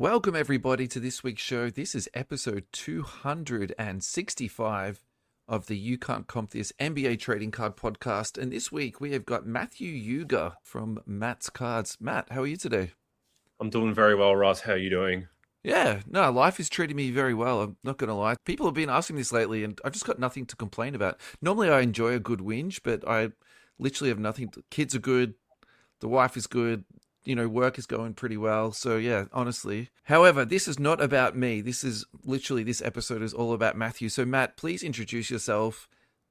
Welcome, everybody, to this week's show. This is episode 265 of the You Can't Comp This NBA Trading Card Podcast. And this week we have got Matthew Yuga from Matt's Cards. Matt, how are you today? I'm doing very well, Ross. How are you doing? Yeah, no, life is treating me very well. I'm not going to lie. People have been asking this lately, and I've just got nothing to complain about. Normally, I enjoy a good whinge, but I literally have nothing. Kids are good. The wife is good. Work is going pretty well. So yeah, honestly. However, this is not about me. This episode is all about Matthew. So Matt, please introduce yourself.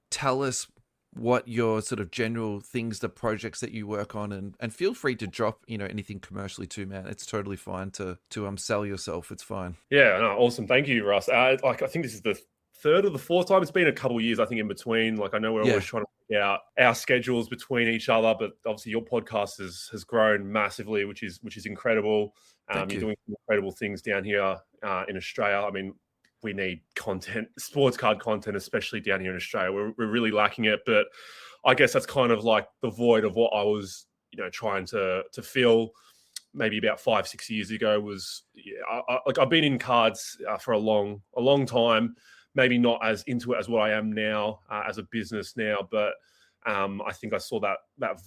Tell us what your sort of general things, the projects that you work on, and feel free to drop, anything commercially too, man. It's totally fine to sell yourself. It's fine. Yeah, no, awesome. Thank you, Ross. I think this is the third or the fourth time. It's been a couple of years, I think, in between. I know we're always trying to work out our schedules between each other, but obviously your podcast has grown massively, which is incredible. You're doing incredible things down here in Australia. I mean, we need content, sports card content, especially down here in Australia. We're really lacking it, but I guess that's kind of like the void of what I was, trying to fill. Maybe about 5-6 years ago was, I've been in cards for a long time. Maybe not as into it as what I am now as a business now, but I think I saw that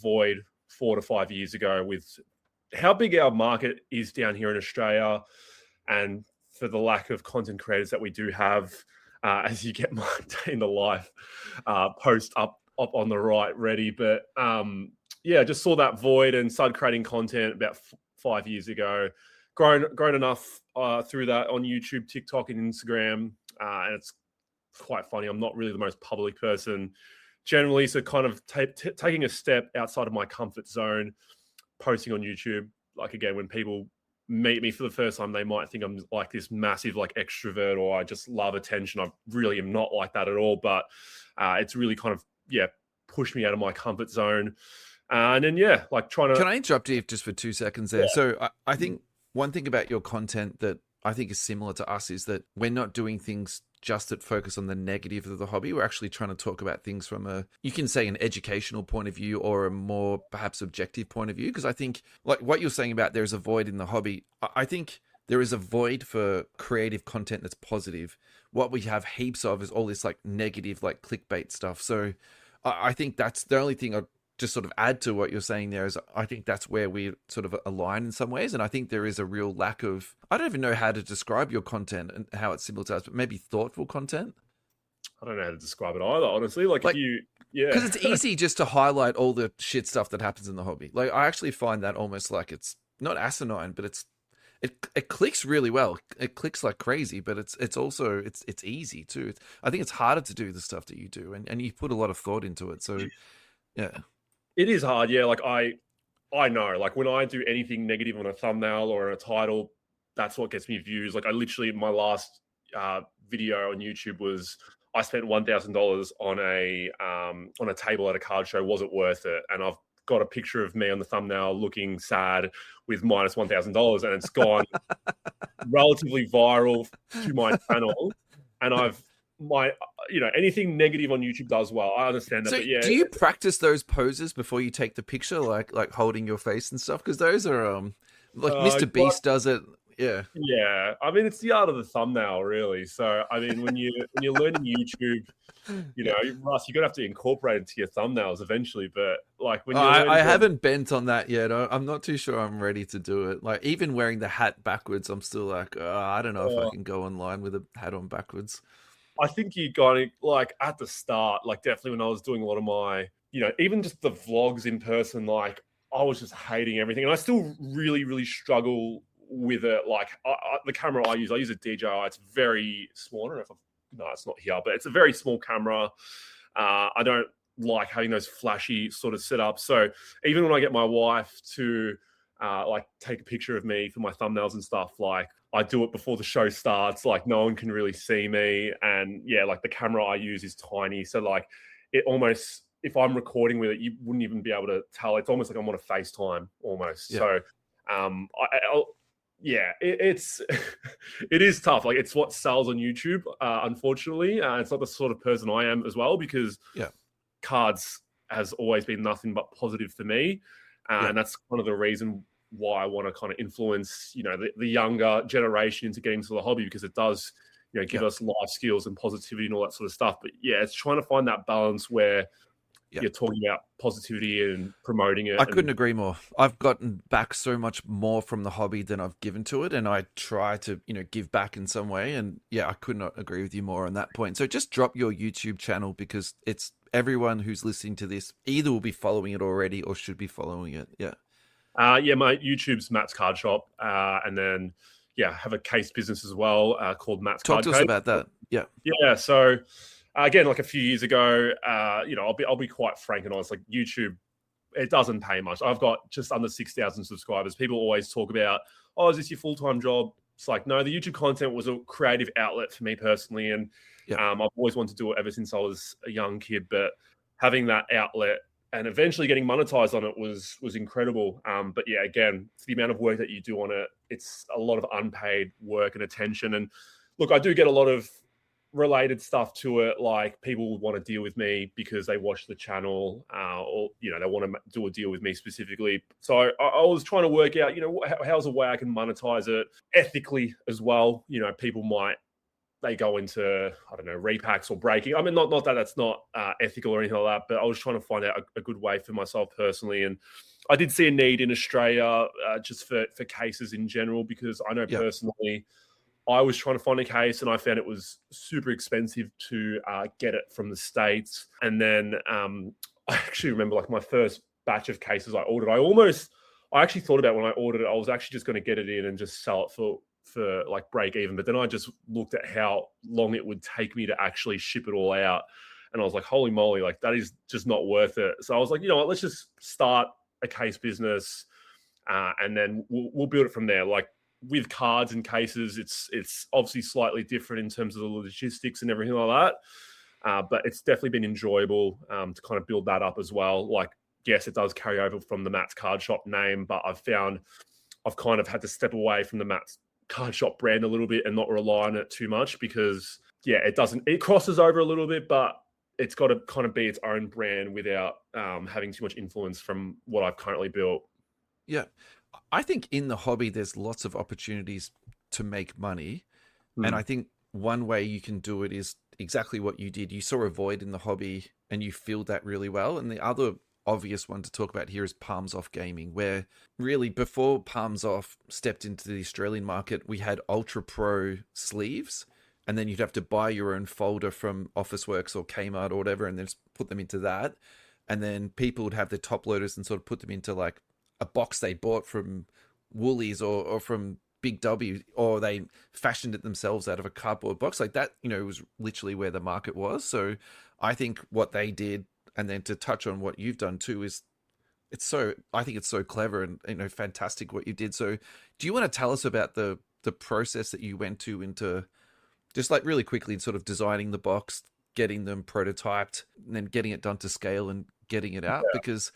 void 4 to 5 years ago with how big our market is down here in Australia, and for the lack of content creators that we do have, as you get my day in the life post up on the right ready. But just saw that void and started creating content about 5 years ago. Grown enough through that on YouTube, TikTok, and Instagram. And it's quite funny. I'm not really the most public person generally. So kind of taking a step outside of my comfort zone, posting on YouTube. Like, again, when people meet me for the first time, they might think I'm like this massive extrovert, or I just love attention. I really am not like that at all. But it's really kind of, pushed me out of my comfort zone. And then, trying to... Can I interrupt you just for 2 seconds there? Yeah. So I think one thing about your content that I think is similar to us is that we're not doing things just that focus on the negative of the hobby. We're actually trying to talk about things from you can say an educational point of view, or a more perhaps objective point of view. Because I think, like what you're saying about there's a void in the hobby, I think there is a void for creative content that's positive. What we have heaps of is all this negative, clickbait stuff. So I think that's the only thing I'd just sort of add to what you're saying there is I think that's where we sort of align in some ways. And I think there is a real lack of, I don't even know how to describe your content and how it's similar to us, but maybe thoughtful content. I don't know how to describe it either, honestly. Because it's easy just to highlight all the shit stuff that happens in the hobby. I actually find that almost like it's not asinine, but it clicks really well. It clicks like crazy, but it's also it's easy too. I think it's harder to do the stuff that you do, and you put a lot of thought into it. So yeah. It is hard, yeah. I know, when I do anything negative on a thumbnail or on a title, that's what gets me views. I literally, my last video on YouTube was I spent $1,000 on a table at a card show. Was it worth it? And I've got a picture of me on the thumbnail looking sad with minus $1,000, and it's gone relatively viral to my channel. And anything negative on YouTube does well. I understand that. So but yeah, do you practice those poses before you take the picture, like holding your face and stuff? Because those are Mr. Beast does it. Yeah. Yeah. I mean, it's the art of the thumbnail, really. So I mean, when you're learning YouTube, Russ, you're gonna have to incorporate it into your thumbnails eventually. But when you're I haven't bent on that yet. I'm not too sure I'm ready to do it. Even wearing the hat backwards, I'm still I don't know if I can go online with a hat on backwards. I think you got it at the start, definitely when I was doing a lot of my, even just the vlogs in person, I was just hating everything. And I still really, really struggle with it. The camera I use a DJI. It's very small. I don't know if it's not here, but it's a very small camera. I don't like having those flashy sort of setups. So even when I get my wife to take a picture of me for my thumbnails and stuff, I do it before the show starts. No one can really see me. And the camera I use is tiny. So it almost, if I'm recording with it, you wouldn't even be able to tell. It's almost like I'm on a FaceTime almost. Yeah. So it is tough. It's what sells on YouTube, unfortunately. It's not the sort of person I am as well, because cards has always been nothing but positive for me. And that's one of the reason why I want to kind of influence, the younger generation into getting into the hobby, because it does, give us life skills and positivity and all that sort of stuff. But yeah, it's trying to find that balance where you're talking about positivity and promoting it. I couldn't agree more. I've gotten back so much more from the hobby than I've given to it, and I try to, give back in some way. And yeah, I could not agree with you more on that point. So just drop your YouTube channel, because it's everyone who's listening to this either will be following it already or should be following it. Yeah. My YouTube's Matt's Card Shop, and then have a case business as well called Matt's Card Case. Talk to us about that. Yeah. Yeah. So again, like a few years ago, I'll be quite frank and honest. Like YouTube, it doesn't pay much. I've got just under 6,000 subscribers. People always talk about, oh, is this your full-time job? It's like, no, the YouTube content was a creative outlet for me personally, and I've always wanted to do it ever since I was a young kid. But having that outlet and eventually getting monetized on it was incredible. But yeah, again, for the amount of work that you do on it, it's a lot of unpaid work and attention. And look, I do get a lot of related stuff to it, like people would want to deal with me because they watch the channel, or they want to do a deal with me specifically. So I was trying to work out, how's a way I can monetize it ethically as well. People they go into, I don't know, repacks or breaking. I mean, not that that's not ethical or anything like that, but I was trying to find out a good way for myself personally. And I did see a need in Australia just for cases in general, because I know personally, I was trying to find a case and I found it was super expensive to get it from the States. And then I actually remember, like, my first batch of cases I ordered, I actually thought about when I ordered it, I was actually just going to get it in and just sell it for like break even. But then I just looked at how long it would take me to actually ship it all out. And I was like, holy moly, like that is just not worth it. So I was like, you know what, let's just start a case business and then we'll build it from there. Like, with cards and cases, it's obviously slightly different in terms of the logistics and everything like that. But it's definitely been enjoyable to kind of build that up as well. Like, yes, it does carry over from the Matt's Card Shop name, but I've found I've kind of had to step away from the Matt's Card Shop brand a little bit and not rely on it too much, because it crosses over a little bit, but it's got to kind of be its own brand without having too much influence from what I've currently built. Yeah. I think in the hobby, there's lots of opportunities to make money. And I think one way you can do it is exactly what you did. You saw a void in the hobby and you filled that really well. And the other obvious one to talk about here is Palms Off Gaming, where really before Palms Off stepped into the Australian market, we had Ultra Pro sleeves. And then you'd have to buy your own folder from Officeworks or Kmart or whatever, and then just put them into that. And then people would have their top loaders and sort of put them into like a box they bought from Woolies or from Big W, or they fashioned it themselves out of a cardboard box like that. Was literally where the market was. So I think what they did, and then to touch on what you've done too, is I think it's so clever and fantastic what you did. So do you want to tell us about the process that you went to into just like really quickly sort of designing the box, getting them prototyped, and then getting it done to scale and getting it out? Because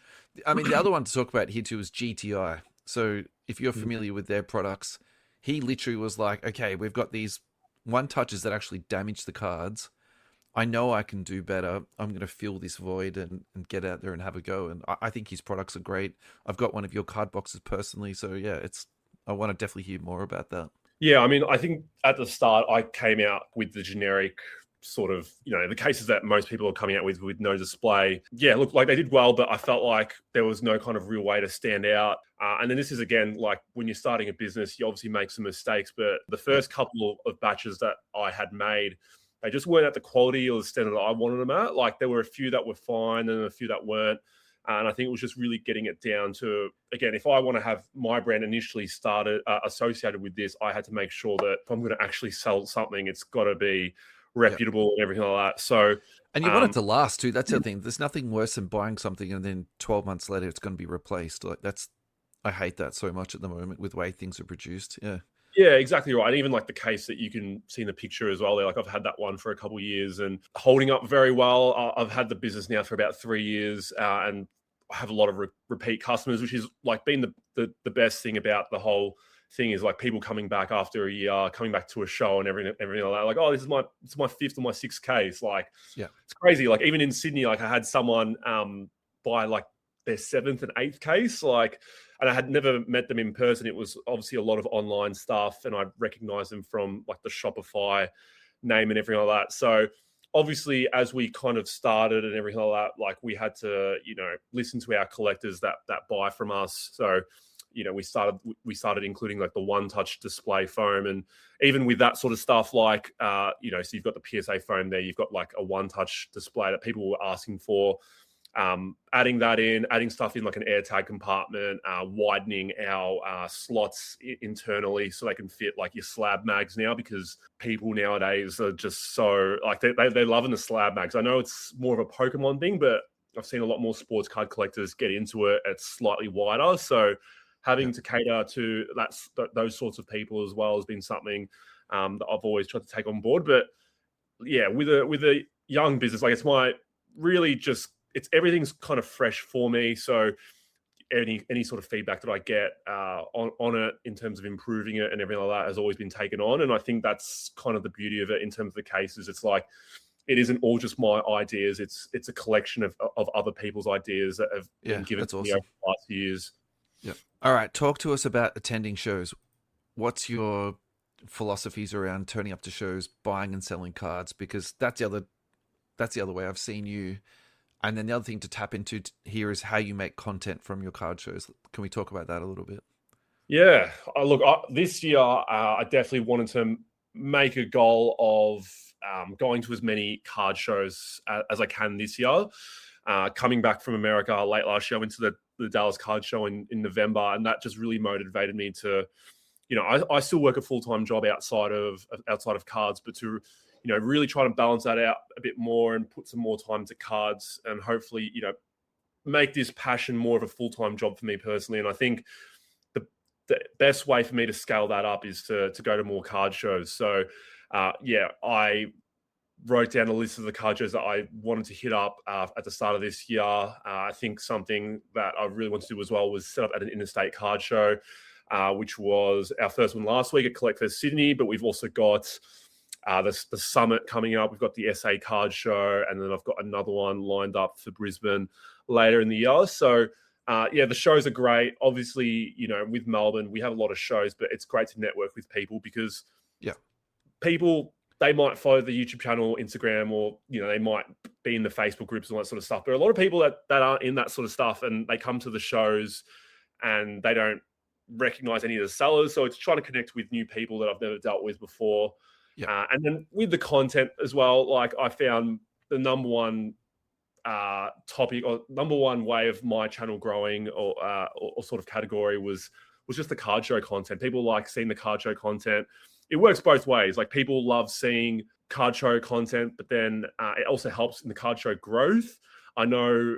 I mean, the other one to talk about here too is GTI. So if you're familiar with their products, he literally was like, okay, we've got these one touches that actually damage the cards. I know I can do better. I'm going to fill this void and get out there and have a go. And I think his products are great. I've got one of your card boxes personally. So yeah, I want to definitely hear more about that. Yeah, I mean, I think at the start, I came out with the generic sort of, the cases that most people are coming out with no display. Yeah, look, like they did well, but I felt like there was no kind of real way to stand out. And then this is, again, like when you're starting a business, you obviously make some mistakes, but the first couple of batches that I had made, they just weren't at the quality or the standard that I wanted them at. Like there were a few that were fine and a few that weren't. And I think it was just really getting it down to, again, if I want to have my brand initially started associated with this, I had to make sure that if I'm going to actually sell something, it's got to be reputable and everything like that. So, and you want it to last too. That's the thing. There's nothing worse than buying something and then 12 months later it's going to be replaced. Like I hate that so much at the moment with the way things are produced. Yeah. Yeah, exactly right. And even like the case that you can see in the picture as well, like I've had that one for a couple of years and holding up very well. I've had the business now for about 3 years and I have a lot of repeat customers, which is like been the best thing about the whole thing, is like people coming back after a year, coming back to a show and everything like that. Like, oh, this is my fifth or my sixth case. Like, yeah, it's crazy. Like even in Sydney, like I had someone buy like their seventh and eighth case. Like, and I had never met them in person. It was obviously a lot of online stuff, and I recognized them from like the Shopify name and everything like that. So obviously, as we kind of started and everything like that, like we had to, listen to our collectors that buy from us. So, we started including like the one-touch display foam, and even with that sort of stuff, like so you've got the PSA foam there, you've got like a one-touch display that people were asking for. Adding stuff in like an air tag compartment, widening our slots internally so they can fit like your slab mags now, because people nowadays are just so like they're loving the slab mags. I know it's more of a Pokemon thing, but I've seen a lot more sports card collectors get into it. It's slightly wider, so having to cater to those sorts of people as well has been something that I've always tried to take on board. But yeah, with a young business, like everything's kind of fresh for me. So any sort of feedback that I get on it in terms of improving it and everything like that has always been taken on. And I think that's kind of the beauty of it in terms of the cases. It's like, it isn't all just my ideas. It's a collection of other people's ideas that have been given to me over the last years. Yeah. All right. Talk to us about attending shows. What's your philosophies around turning up to shows, buying and selling cards? Because that's the other way I've seen you. And then the other thing to tap into here is how you make content from your card shows. Can we talk about that a little bit? Yeah. Look, this year, I definitely wanted to make a goal of going to as many card shows as I can this year. Coming back from America late last year, I went to the Dallas Card Show in November, and that just really motivated me to, I still work a full-time job outside of cards, but to really try to balance that out a bit more and put some more time to cards, and hopefully, make this passion more of a full-time job for me personally. And I think the best way for me to scale that up is to go to more card shows. So, I wrote down a list of the card shows that I wanted to hit up at the start of this year. I think something that I really wanted to do as well was set up at an interstate card show, which was our first one last week at Collect Fest Sydney, but we've also got the summit coming up. We've got the SA card show, and then I've got another one lined up for Brisbane later in the year. So, the shows are great. Obviously, with Melbourne, we have a lot of shows, but it's great to network with people, because people, they might follow the YouTube channel, Instagram, or, they might be in the Facebook groups and all that sort of stuff. But a lot of people that aren't in that sort of stuff, and they come to the shows and they don't recognize any of the sellers. So it's trying to connect with new people that I've never dealt with before. Yeah. And then with the content as well, like I found the number one topic or number one way of my channel growing or sort of category was just the card show content. People like seeing the card show content. It works both ways. Like, people love seeing card show content, but then it also helps in the card show growth. I know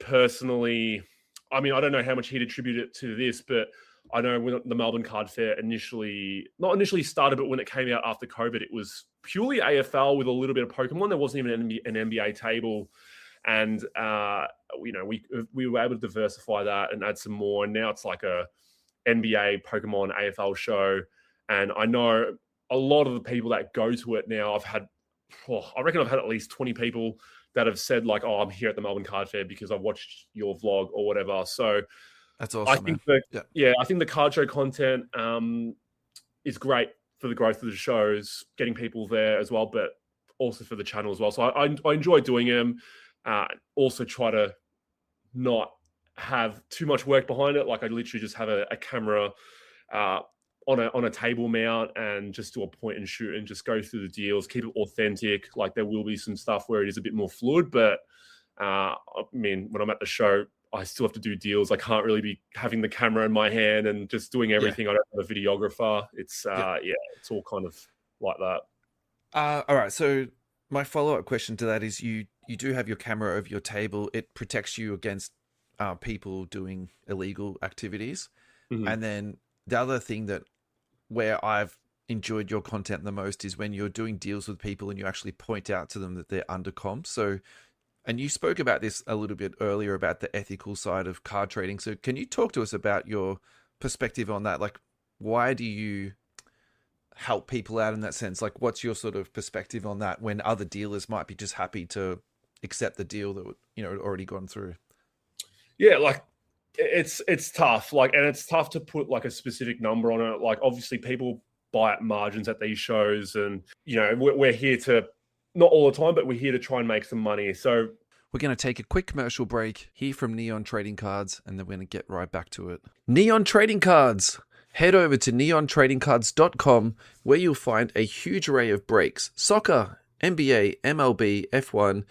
personally, I don't know how much he'd attribute it to this, but I know when the Melbourne Card Fair not initially started, but when it came out after COVID, it was purely AFL with a little bit of Pokemon. There wasn't even an NBA table. And, we were able to diversify that and add some more. And now it's like a NBA, Pokemon, AFL show. And I know a lot of the people that go to it now, I reckon I've had at least 20 people that have said like, "Oh, I'm here at the Melbourne Card Fair because I watched your vlog," or whatever. So that's awesome. I think I think the card show content is great for the growth of the shows, getting people there as well, but also for the channel as well. So I enjoy doing them. Also try to not have too much work behind it. Like, I literally just have a camera on a table mount and just do a point and shoot and just go through the deals, keep it authentic. Like, there will be some stuff where it is a bit more fluid, but when I'm at the show, I still have to do deals. I can't really be having the camera in my hand and just doing everything. I don't have a videographer. It's it's all kind of like that. All right. So my follow-up question to that is, you do have your camera over your table. It protects you against people doing illegal activities. Mm-hmm. And then the other thing where I've enjoyed your content the most is when you're doing deals with people and you actually point out to them that they're under comp. So, and you spoke about this a little bit earlier about the ethical side of card trading. So can you talk to us about your perspective on that? Like, why do you help people out in that sense? Like, what's your sort of perspective on that when other dealers might be just happy to accept the deal that, had already gone through? Yeah, like, It's tough, like, and it's tough to put like a specific number on it. Like, obviously, people buy at margins at these shows, and we're here to, not all the time, but we're here to try and make some money. So we're going to take a quick commercial break, hear from Neon Trading Cards, and then we're going to get right back to it. Neon Trading Cards! Head over to neontradingcards.com, where you'll find a huge array of breaks: soccer, NBA, MLB, F1,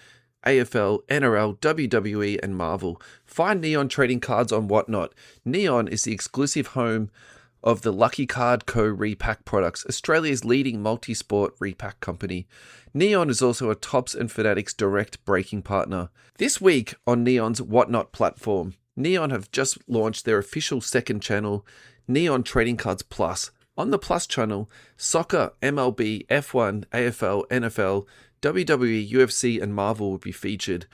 AFL, NRL, WWE, and Marvel. Find Neon Trading Cards on Whatnot. Neon is the exclusive home of the Lucky Card Co. Repack products, Australia's leading multi-sport repack company. Neon is also a Topps and Fanatics direct breaking partner. This week on Neon's Whatnot platform, Neon have just launched their official second channel, Neon Trading Cards Plus. On the Plus channel, soccer, MLB, F1, AFL, NFL, WWE, UFC, and Marvel will be featured.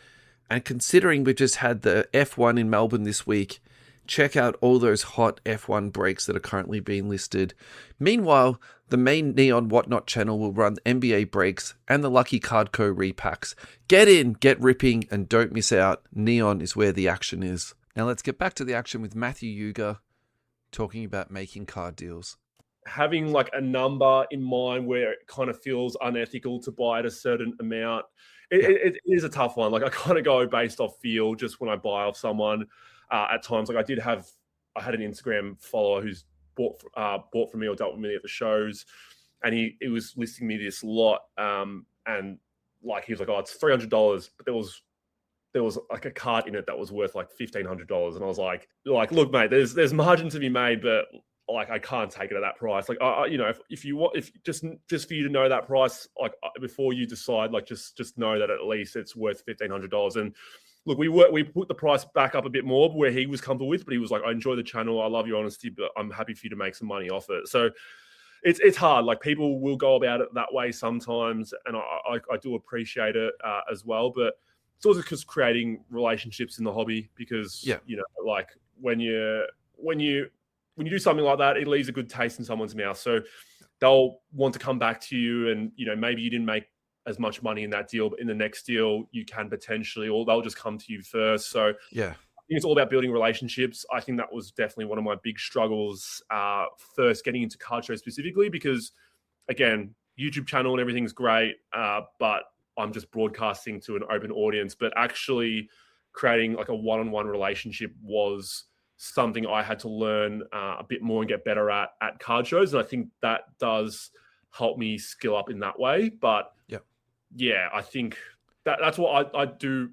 And considering we've just had the F1 in Melbourne this week, check out all those hot F1 breaks that are currently being listed. Meanwhile, the main Neon Whatnot channel will run NBA breaks and the Lucky Card Co. repacks. Get in, get ripping, and don't miss out. Neon is where the action is. Now let's get back to the action with Matthew Yuga talking about making card deals. Having like a number in mind where it kind of feels unethical to buy at a certain amount, it is a tough one. Like, I kind of go based off feel just when I buy off someone. At times, like, I had an Instagram follower who's bought from me or dealt with me at the shows, and he was listing me this lot, and like, he was like, "Oh, it's $300," but there was like a card in it that was worth like $1,500, and I was like, look, mate, there's margin to be made, but like, I can't take it at that price. Like, if you want, if just for you to know that price, like, before you decide, like, just know that at least it's worth $1,500. And look, we put the price back up a bit more where he was comfortable with, but he was like, "I enjoy the channel, I love your honesty, but I'm happy for you to make some money off it." So it's hard. Like, people will go about it that way sometimes, and I do appreciate it as well. But it's also just creating relationships in the hobby, because like, when you do something like that, it leaves a good taste in someone's mouth. So they'll want to come back to you, and maybe you didn't make as much money in that deal, but in the next deal you can potentially, or they'll just come to you first. So yeah, I think it's all about building relationships. I think that was definitely one of my big struggles first getting into card shows specifically, because again, YouTube channel and everything's great, but I'm just broadcasting to an open audience. But actually creating like a one-on-one relationship was something I had to learn a bit more and get better at card shows. And I think that does help me skill up in that way. But yeah, I think that's what I do.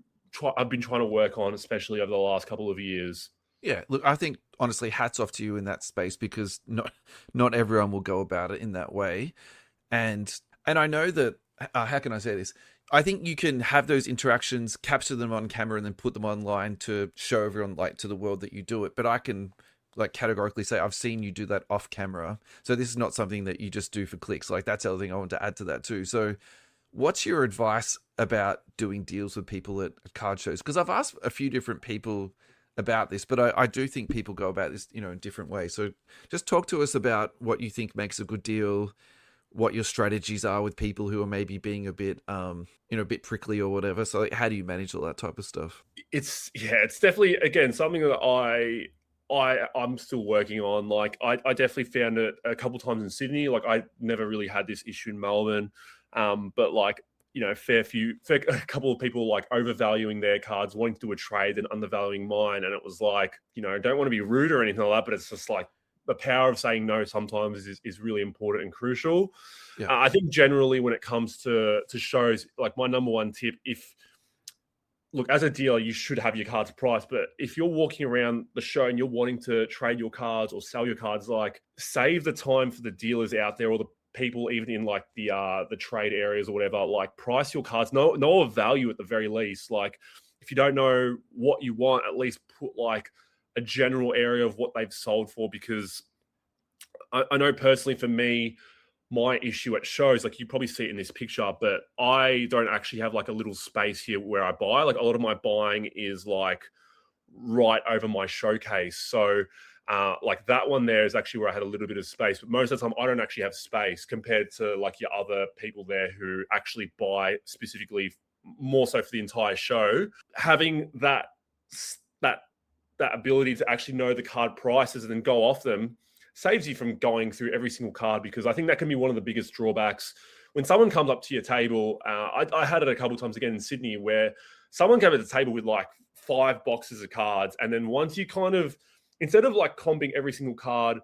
I've been trying to work on, especially over the last couple of years. Yeah, look, I think honestly, hats off to you in that space, because not everyone will go about it in that way. And I know that, how can I say this? I think you can have those interactions, capture them on camera, and then put them online to show everyone, like, to the world that you do it. But I can, like, categorically say I've seen you do that off camera. So this is not something that you just do for clicks. Like, that's the other thing I want to add to that too. So what's your advice about doing deals with people at card shows? Because I've asked a few different people about this, but I do think people go about this, in different ways. So just talk to us about what you think makes a good deal, what your strategies are with people who are maybe being a bit, a bit prickly or whatever. So, like, how do you manage all that type of stuff? It's definitely, again, something that I'm still working on. Like, I definitely found it a couple of times in Sydney. Like, I never really had this issue in Melbourne. But like, a couple of people like overvaluing their cards, wanting to do a trade and undervaluing mine. And it was like, I don't want to be rude or anything like that, but it's just like, the power of saying no sometimes is really important and crucial. Yeah. I think generally when it comes to shows, like, my number one tip, look, as a dealer, you should have your cards priced, but if you're walking around the show and you're wanting to trade your cards or sell your cards, like, save the time for the dealers out there, or the people even in like the trade areas or whatever. Like, price your cards, know a value at the very least. Like, if you don't know what you want, at least put like a general area of what they've sold for, because I know personally for me, my issue at shows, like, you probably see it in this picture, but I don't actually have like a little space here where I buy. Like, a lot of my buying is like right over my showcase. So like, that one there is actually where I had a little bit of space, but most of the time I don't actually have space compared to like your other people there who actually buy specifically more so for the entire show. Having that that ability to actually know the card prices and then go off them saves you from going through every single card, because I think that can be one of the biggest drawbacks. When someone comes up to your table, I had it a couple of times again in Sydney where someone came at the table with like 5 boxes of cards. And then once you kind of, instead of like comping every single card,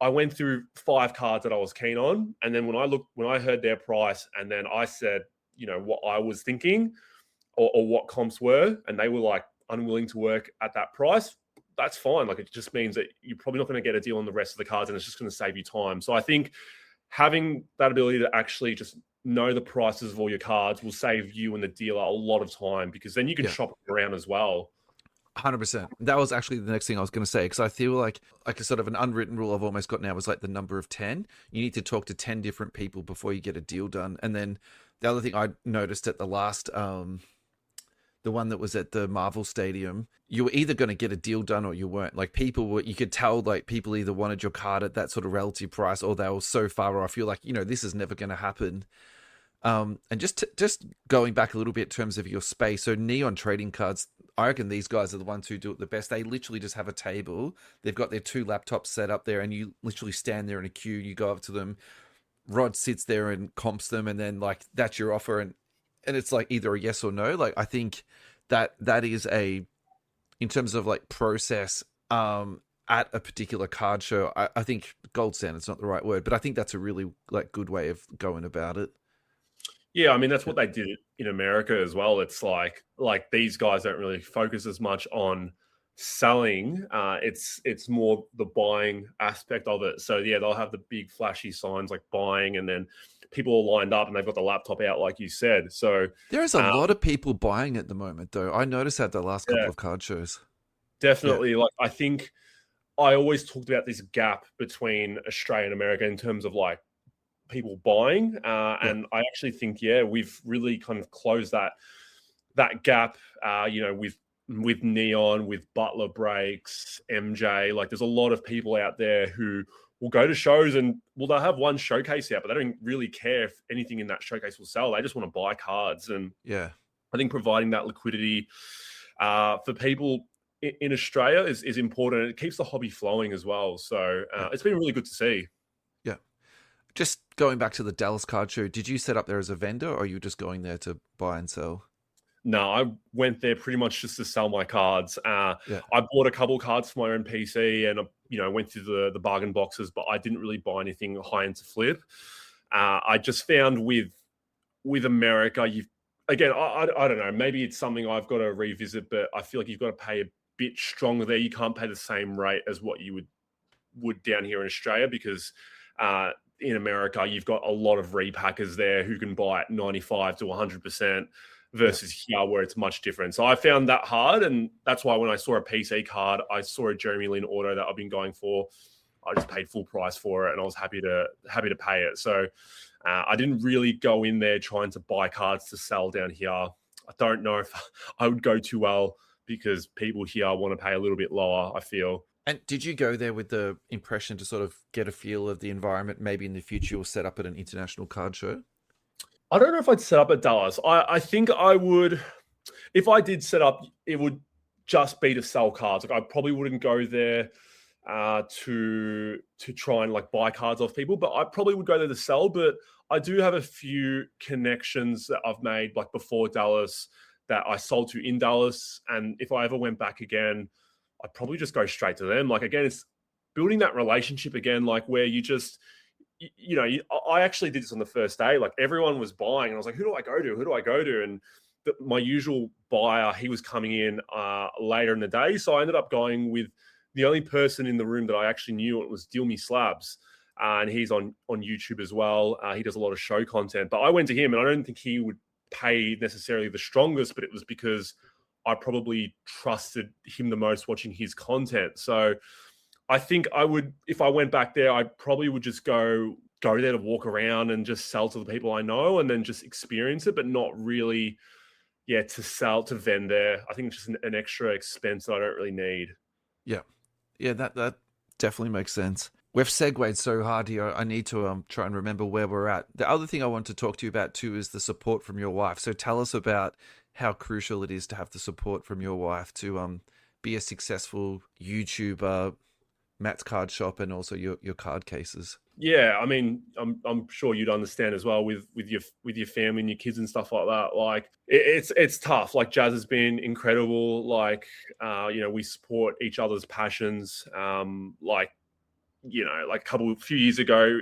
I went through 5 cards that I was keen on. And then when I heard their price and then I said, what I was thinking or what comps were, and they were like unwilling to work at that price, that's fine. Like, it just means that you're probably not going to get a deal on the rest of the cards and it's just going to save you time. So I think having that ability to actually just know the prices of all your cards will save you and the dealer a lot of time, because then you can shop around as well. 100%. That was actually the next thing I was going to say, because I feel like a sort of an unwritten rule I've almost got now is like the number of 10. You need to talk to 10 different people before you get a deal done. And then the other thing I noticed at the last, the one that was at the Marvel Stadium, you were either going to get a deal done or you weren't. Like, you could tell like people either wanted your card at that sort of relative price or they were so far off. You're like, this is never going to happen. And just going back a little bit in terms of your space. So Neon trading cards, I reckon these guys are the ones who do it the best. They literally just have a table. They've got their 2 laptops set up there and you literally stand there in a queue. You go up to them. Rod sits there and comps them. And then like, that's your offer. And it's like either a yes or no. Like, I think that is in terms of like process, at a particular card show, I think gold standard's not the right word, but I think that's a really like good way of going about it. Yeah, I mean, that's what they did in America as well. It's like these guys don't really focus as much on selling. It's more the buying aspect of it. So yeah, they'll have the big flashy signs like buying, and then people are lined up and they've got the laptop out, like you said. So there's a lot of people buying at the moment, though. I noticed that the last couple of card shows. Definitely. Like, I think I always talked about this gap between Australia and America in terms of like people buying, and I actually think we've really kind of closed that gap, with Neon, with Butler Breaks, MJ. Like, there's a lot of people out there who will go to shows and they'll have one showcase out, but they don't really care if anything in that showcase will sell. They just want to buy cards. And I think providing that liquidity for people in Australia is important. It keeps the hobby flowing as well. So it's been really good to see. Yeah. Just going back to the Dallas card show, did you set up there as a vendor or are you just going there to buy and sell? No, I went there pretty much just to sell my cards. I bought a couple cards for my own PC and, went through the bargain boxes, but I didn't really buy anything high end to flip. I just found with America, I don't know, maybe it's something I've got to revisit, but I feel like you've got to pay a bit stronger there. You can't pay the same rate as what you would down here in Australia, because in America, you've got a lot of repackers there who can buy at 95 to 100%. Versus here where it's much different. So I found that hard, and that's why when I saw a PC card, I saw a Jeremy Lin auto that I've been going for. I just paid full price for it, and I was happy to pay it. So I didn't really go in there trying to buy cards to sell down here. I don't know if I would go too well, because people here want to pay a little bit lower, I feel. And did you go there with the impression to sort of get a feel of the environment? Maybe in the future you'll set up at an international card show? I don't know if I'd set up at Dallas. I think I would, if I did set up, it would just be to sell cards. Like, I probably wouldn't go there to try and like buy cards off people, but I probably would go there to sell. But I do have a few connections that I've made like before Dallas that I sold to in Dallas. And if I ever went back again, I'd probably just go straight to them. Like, again, it's building that relationship again, like where you just, I actually did this on the first day. Like, everyone was buying, and I was like, who do I go to? Who do I go to? And my usual buyer, he was coming in later in the day. So I ended up going with the only person in the room that I actually knew. It was Deal Me Slabs. And he's on YouTube as well. He does a lot of show content. But I went to him, and I don't think he would pay necessarily the strongest, but it was because I probably trusted him the most watching his content. So I think I would, if I went back there, I probably would just go there to walk around and just sell to the people I know and then just experience it, but not really, to vend there. I think it's just an extra expense that I don't really need. Yeah. Yeah, that definitely makes sense. We've segued so hard here. I need to try and remember where we're at. The other thing I want to talk to you about too is the support from your wife. So tell us about how crucial it is to have the support from your wife to be a successful YouTuber, Matt's Card Shop, and also your card cases? Yeah, I mean, I'm sure you'd understand as well with your family and your kids and stuff like that. Like it's tough. Like Jazz has been incredible. Like we support each other's passions. Like a few years ago,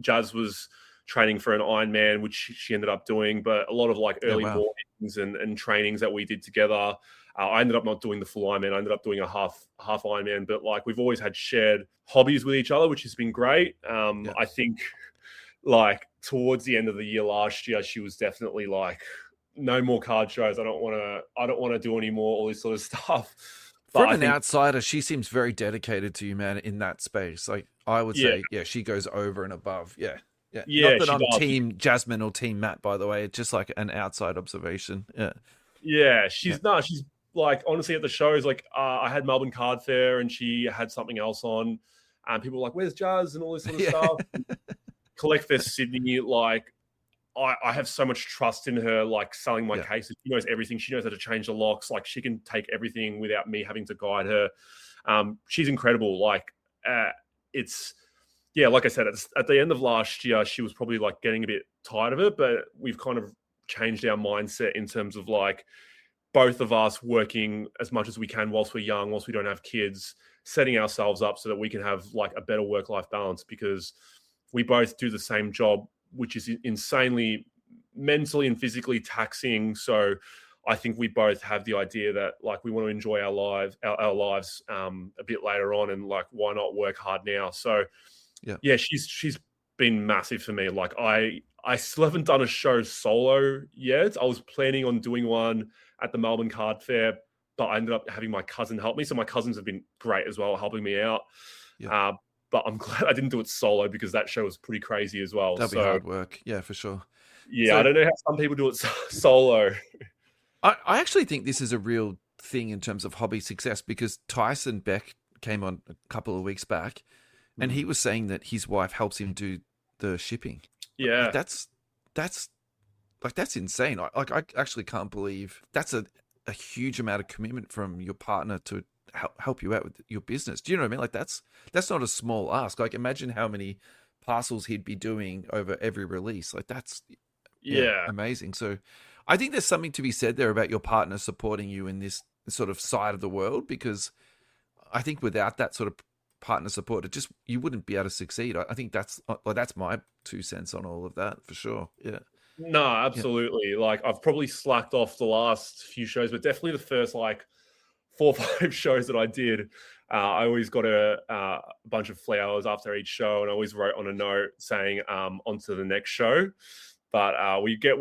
Jazz was training for an Ironman, which she ended up doing, but a lot of like early mornings and trainings that we did together. I ended up not doing the full Ironman. I ended up doing a half Ironman, but like we've always had shared hobbies with each other, which has been great. I think like towards the end of the year last year, she was definitely like, no more card shows. I don't want to do any more, all this sort of stuff. From an outsider, she seems very dedicated to you, man, in that space. Like I would say, she goes over and above. Yeah. Not that I'm team Jasmine or team Matt, by the way. It's just like an outside observation. She's like, honestly, at the shows, like I had Melbourne Card Fair and she had something else on, and people were like, "Where's Jazz?" and all this sort of stuff. Collect their Sydney, like I have so much trust in her, like selling my cases. She knows everything. She knows how to change the locks. Like she can take everything without me having to guide her. She's incredible. Like like I said, at the end of last year, she was probably like getting a bit tired of it, but we've kind of changed our mindset in terms of like both of us working as much as we can whilst we're young, whilst we don't have kids, setting ourselves up so that we can have like a better work-life balance, because we both do the same job, which is insanely mentally and physically taxing. So I think we both have the idea that like we want to enjoy our lives a bit later on, and like why not work hard now? So she's been massive for me. Like I still haven't done a show solo yet. I was planning on doing one at the Melbourne Card Fair, but I ended up having my cousin help me. So my cousins have been great as well, helping me out. But I'm glad I didn't do it solo, because that show was pretty crazy as well. That'd be hard work. Yeah, for sure. Yeah, I don't know how some people do it solo. I actually think this is a real thing in terms of hobby success, because Tyson Beck came on a couple of weeks back and he was saying that his wife helps him do the shipping. Yeah. Like that's insane. I actually can't believe that's a huge amount of commitment from your partner to help you out with your business. Do you know what I mean? Like that's not a small ask. Like imagine how many parcels he'd be doing over every release. Like that's amazing. So I think there's something to be said there about your partner supporting you in this sort of side of the world, because I think without that sort of partner support, you wouldn't be able to succeed. I think that's my 2 cents on all of that for sure. Yeah. No, absolutely. Like I've probably slacked off the last few shows, but definitely the first like 4 or 5 shows that I did, I always got a bunch of flowers after each show, and I always wrote on a note saying on to the next show. But I get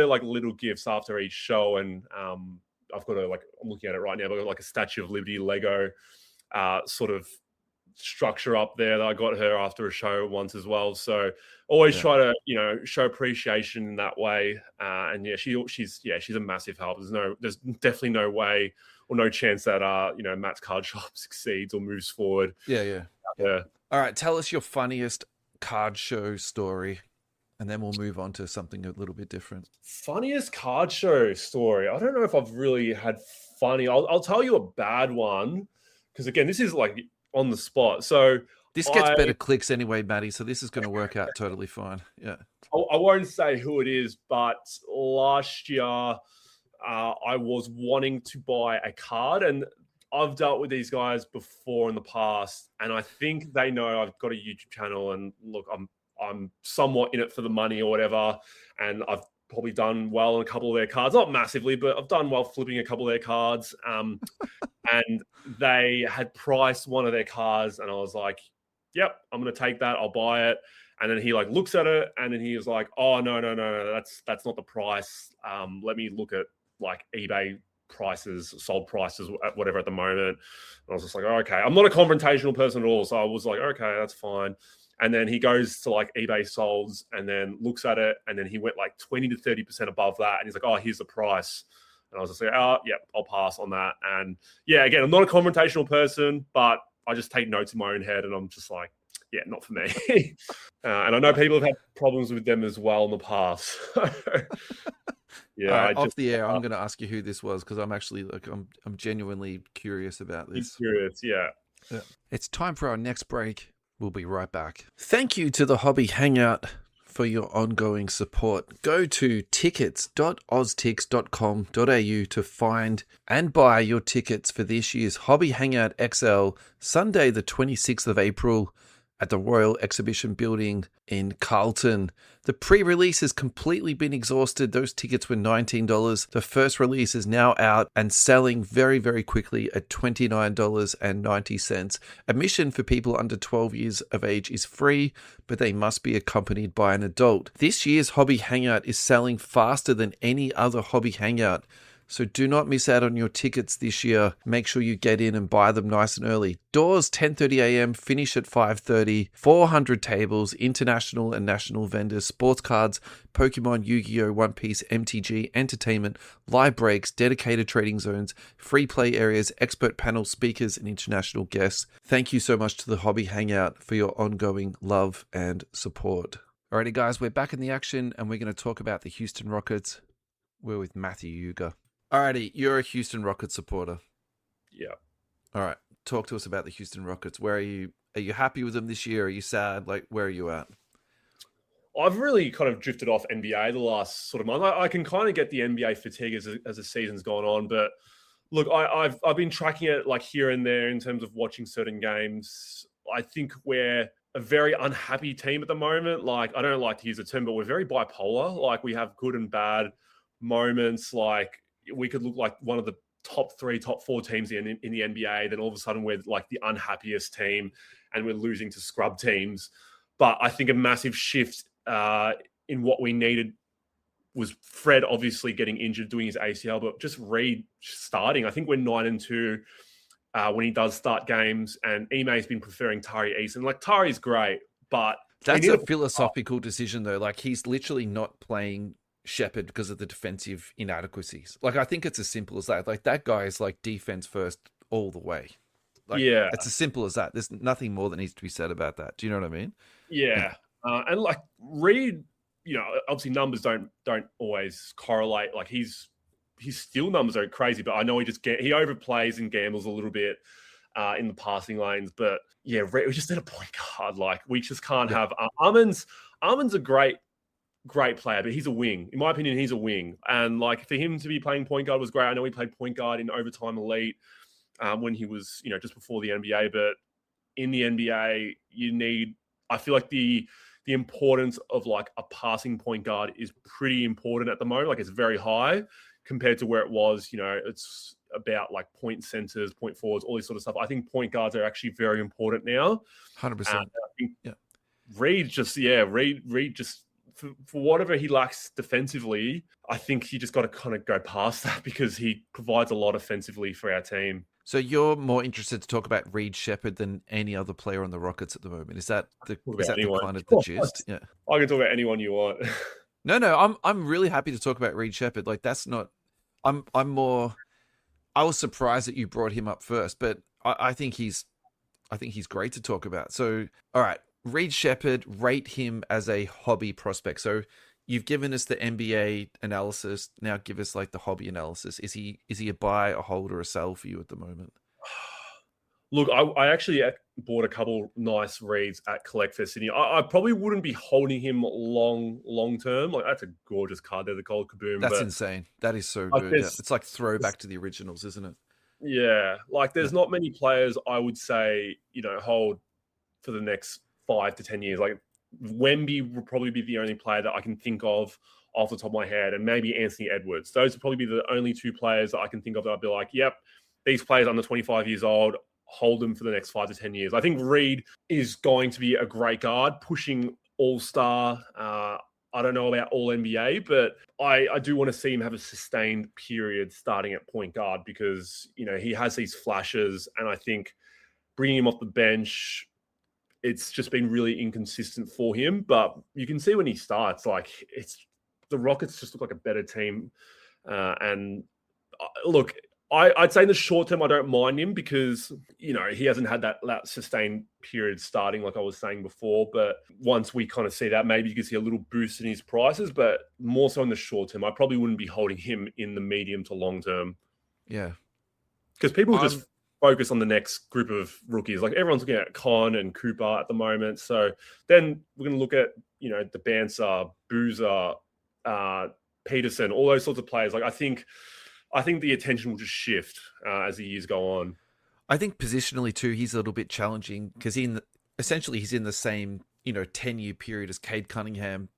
like little gifts after each show, and I've got I'm looking at it right now, but I've got like a Statue of Liberty Lego sort of structure up there that I got her after a show once as well. So always try to show appreciation in that way. And she's a massive help. There's definitely no way or no chance that Matt's Card Shop succeeds or moves forward. Yeah. All right, tell us your funniest card show story, and then we'll move on to something a little bit different. Funniest card show story. I don't know if I've really had funny. I'll tell you a bad one, because again, this is like on the spot. So this gets better clicks anyway, Maddie. So this is going to work out totally fine. Yeah. I won't say who it is, but last year I was wanting to buy a card, and I've dealt with these guys before in the past, and I think they know I've got a YouTube channel, and look, I'm somewhat in it for the money or whatever, and I've probably done well on a couple of their cards, not massively, but I've done well flipping a couple of their cards. And they had priced one of their cards, and I was like, yep, I'm going to take that. I'll buy it. And then he like looks at it, and then he was like, oh, no, that's not the price. Let me look at like eBay prices, sold prices, whatever at the moment. And I was just like, oh, okay. I'm not a confrontational person at all. So I was like, okay, that's fine. And then he goes to like eBay solds and then looks at it. And then he went like 20 to 30% above that. And he's like, oh, here's the price. And I was just like, oh, yeah, I'll pass on that. And yeah, again, I'm not a confrontational person, but I just take notes in my own head, and I'm just like, yeah, not for me. And I know people have had problems with them as well in the past. All Yeah, right, I off just the air, I'm going to ask you who this was because I'm actually I'm genuinely curious about be this. curious. Yeah. Yeah. It's time for our next break. We'll be right back. Thank you to the Hobby Hangout for your ongoing support. Go to tickets.oztix.com.au to find and buy your tickets for this year's Hobby Hangout XL, Sunday the 26th of April at the Royal Exhibition Building in Carlton. The pre-release has completely been exhausted. Those tickets were $19. The first release is now out and selling very, very quickly at $29.90. Admission for people under 12 years of age is free, but they must be accompanied by an adult. This year's Hobby Hangout is selling faster than any other Hobby Hangout. So do not miss out on your tickets this year. Make sure you get in and buy them nice and early. Doors 10:30 a.m., finish at 5:30. 400 tables, international and national vendors, sports cards, Pokemon, Yu-Gi-Oh!, One Piece, MTG, entertainment, live breaks, dedicated trading zones, free play areas, expert panel speakers, and international guests. Thank you so much to the Hobby Hangout for your ongoing love and support. Alrighty guys, we're back in the action and we're going to talk about the Houston Rockets. We're with Matthew Yuga. Alrighty, you're a Houston Rockets supporter. Yeah. All right, talk to us about the Houston Rockets. Where are you? Are you happy with them this year? Are you sad? Like, where are you at? I've really kind of drifted off NBA the last sort of month. I can kind of get the NBA fatigue as the season's gone on, but look, I've been tracking it like here and there in terms of watching certain games. I think we're a very unhappy team at the moment. Like, I don't like to use the term, but we're very bipolar. Like, we have good and bad moments. Like, we could look like one of the top 3, top 4 teams in the NBA. Then all of a sudden we're like the unhappiest team and we're losing to scrub teams. But I think a massive shift in what we needed was Fred obviously getting injured, doing his ACL, but just Reed starting. I think we're 9-2 when he does start games, and Ime's been preferring Tari Eason. Like, Tari's great, but that's a philosophical decision though. Like, he's literally not playing Shepherd because of the defensive inadequacies. Like, I think it's as simple as that. Like, that guy is like defense first all the way. Like, yeah, it's as simple as that. There's nothing more that needs to be said about that. Do you know what I mean? Yeah. And like Reed, you know, obviously numbers don't always correlate. Like, his steal numbers are crazy, but I know he overplays and gambles a little bit in the passing lanes. But yeah, we just need a point guard. Like, we just can't have Armin's a great player, but he's a wing. In my opinion, he's a wing. And like, for him to be playing point guard was great. I know he played point guard in Overtime Elite when he was, you know, just before the NBA. But in the NBA, I feel like the importance of like a passing point guard is pretty important at the moment. Like, it's very high compared to where it was. You know, it's about like point centers, point forwards, all this sort of stuff. I think point guards are actually very important now. 100%. I think Reed just for whatever he lacks defensively, I think you just got to kind of go past that because he provides a lot offensively for our team. So you're more interested to talk about Reed Shepherd than any other player on the Rockets at the moment. Is that the kind of the gist? Yeah. I can talk about anyone you want. No, I'm really happy to talk about Reed Shepherd. Like, that's not. I was surprised that you brought him up first, but I think he's great to talk about. So, all right, Reed Shepherd, rate him as a hobby prospect. So you've given us the NBA analysis. Now give us like the hobby analysis. Is he a buy, a hold, or a sell for you at the moment? Look, I actually bought a couple nice reads at Collect Fest Sydney. I probably wouldn't be holding him long term. Like, that's a gorgeous card there, the Gold Kaboom. That's insane. That is so good. Yeah. It's like throwback to the originals, isn't it? Yeah. Like, there's not many players I would say, you know, hold for the next 5 to 10 years. Like, Wemby will probably be the only player that I can think of off the top of my head, and maybe Anthony Edwards. Those would probably be the only 2 players that I can think of that I'd be like, yep, these players under 25 years old, hold them for the next 5 to 10 years. I think Reed is going to be a great guard, pushing all-star. I don't know about all-NBA, but I do want to see him have a sustained period starting at point guard because, you know, he has these flashes, and I think bringing him off the bench, it's just been really inconsistent for him. But you can see when he starts, like, the Rockets just look like a better team. And look, I'd say in the short term, I don't mind him because, he hasn't had that sustained period starting, like I was saying before. But once we kind of see that, maybe you can see a little boost in his prices, but more so in the short term. I probably wouldn't be holding him in the medium to long term. Yeah. Because people just focus on the next group of rookies. Like everyone's looking at Con and Cooper at the moment. So then we're going to look at, the Banser, Boozer, Peterson, all those sorts of players. Like I think the attention will just shift as the years go on. I think positionally too, he's a little bit challenging because essentially he's in the same 10-year period as Cade Cunningham,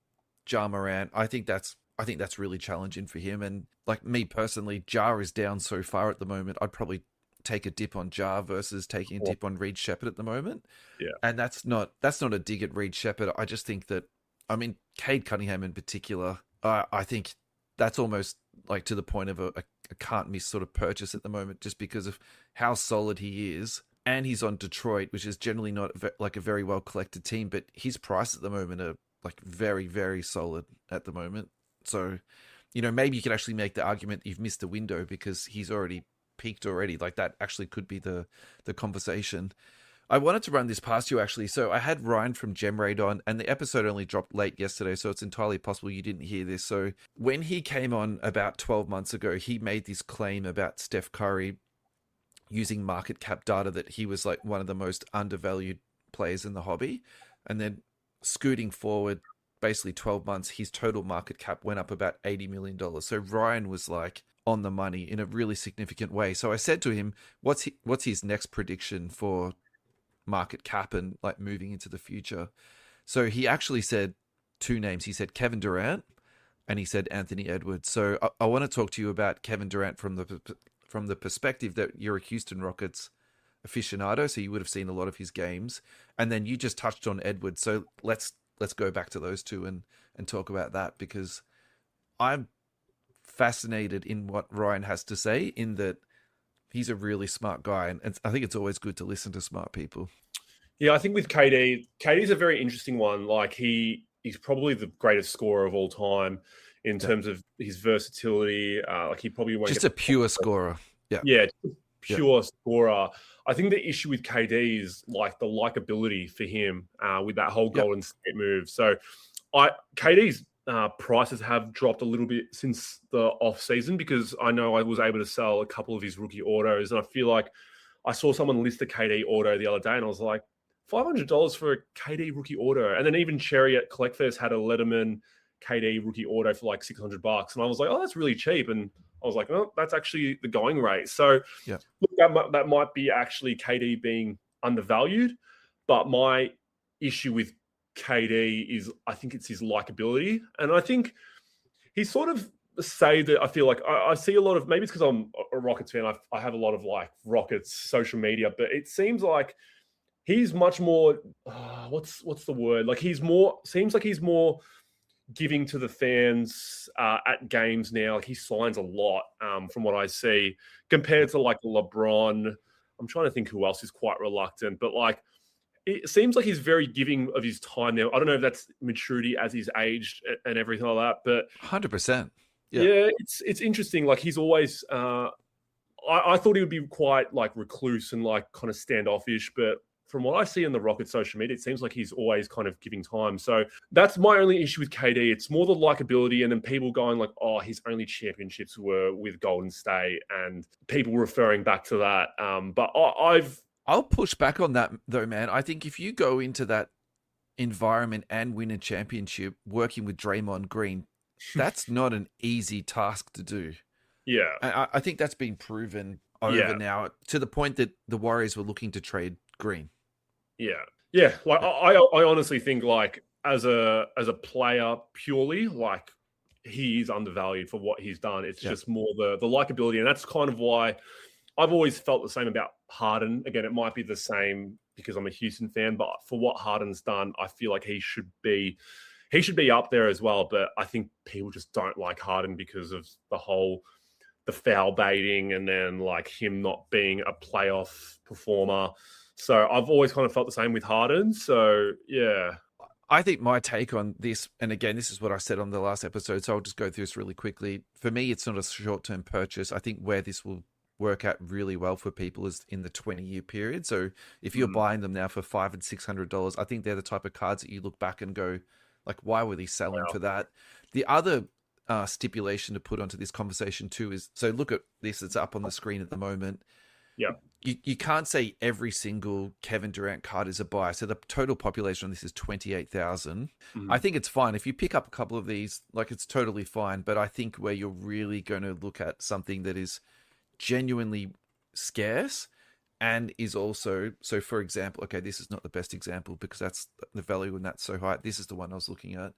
Ja Morant. I think that's really challenging for him. And like me personally, Ja is down so far at the moment. I'd probably take a dip on Ja versus taking a dip on Reed Shepherd at the moment. Yeah, and that's not a dig at Reed Shepherd. I just think that Cade Cunningham in particular, I think that's almost like to the point of a can't miss sort of purchase at the moment, just because of how solid he is. And he's on Detroit, which is generally not like a very well collected team, but his price at the moment are like very, very solid at the moment. So, maybe you could actually make the argument that you've missed the window because he's already peaked already. Like that actually could be the conversation. I wanted to run this past you actually. So I had Ryan from Gemrate on, and the episode only dropped late yesterday, so it's entirely possible you didn't hear this. So when he came on about 12 months ago, he made this claim about Steph Curry using market cap data that he was like one of the most undervalued players in the hobby. And then scooting forward basically 12 months, his total market cap went up about $80 million. So Ryan was like on the money in a really significant way. So I said to him, what's his next prediction for market cap and like moving into the future? So he actually said two names. He said Kevin Durant and he said Anthony Edwards. So I want to talk to you about Kevin Durant from the perspective that you're a Houston Rockets aficionado, so you would have seen a lot of his games, and then you just touched on Edwards. So let's go back to those two and talk about that, because I'm fascinated in what Ryan has to say, in that he's a really smart guy, and I think it's always good to listen to smart people. Yeah, I think with KD's a very interesting one. Like he's probably the greatest scorer of all time in terms of his versatility. Like he probably won't just a pure scorer. Yeah, pure scorer. I think the issue with KD is like the likability for him with that whole Golden State move. So KD's prices have dropped a little bit since the off season, because I know I was able to sell a couple of his rookie autos, and I feel like I saw someone list a KD auto the other day, and I was like, $500 for a KD rookie auto. And then even Cherry at CollectFest had a Letterman KD rookie auto for like $600, and I was like, oh, that's really cheap. And I was like, oh, that's actually the going rate. So look, that might be actually KD being undervalued, but my issue with KD is I think it's his likability. And I think he's sort of saved it. I feel like I see a lot of, maybe it's because I'm a Rockets fan, I have a lot of like Rockets social media, but it seems like he's much more, what's the word? Like seems like he's more giving to the fans at games now. Like he signs a lot from what I see, compared to like LeBron. I'm trying to think who else is quite reluctant, but like it seems like he's very giving of his time now. I don't know if that's maturity as he's aged and everything like that, but 100%. Yeah, it's interesting. Like he's always, I thought he would be quite like recluse and like kind of standoffish, but from what I see in the Rockets social media, it seems like he's always kind of giving time. So that's my only issue with KD. It's more the likability, and then people going like, oh, his only championships were with Golden State, and people referring back to that. But I'll push back on that though, man. I think if you go into that environment and win a championship working with Draymond Green, that's not an easy task to do. Yeah. I think that's been proven over now, to the point that the Warriors were looking to trade Green. Yeah. Like I honestly think like as a player purely, like he's undervalued for what he's done. It's just more the likability, and that's kind of why I've always felt the same about Harden. Again, it might be the same because I'm a Houston fan, but for what Harden's done, I feel like he should be up there as well. But I think people just don't like Harden because of the foul baiting, and then like him not being a playoff performer. So I've always kind of felt the same with Harden. So, yeah. I think my take on this, and again, this is what I said on the last episode, so I'll just go through this really quickly. For me, it's not a short-term purchase. I think where this will work out really well for people is in the 20-year period. So if you're buying them now for $500 and $600, I think they're the type of cards that you look back and go, like, why were they selling for that? The other stipulation to put onto this conversation too is, so look at this, it's up on the screen at the moment. Yeah. You can't say every single Kevin Durant card is a buy. So the total population on this is 28,000. I think it's fine. If you pick up a couple of these, like, it's totally fine. But I think where you're really going to look at something that is genuinely scarce and is also, so for example, okay, this is not the best example because that's the value and that's so high. This is the one I was looking at.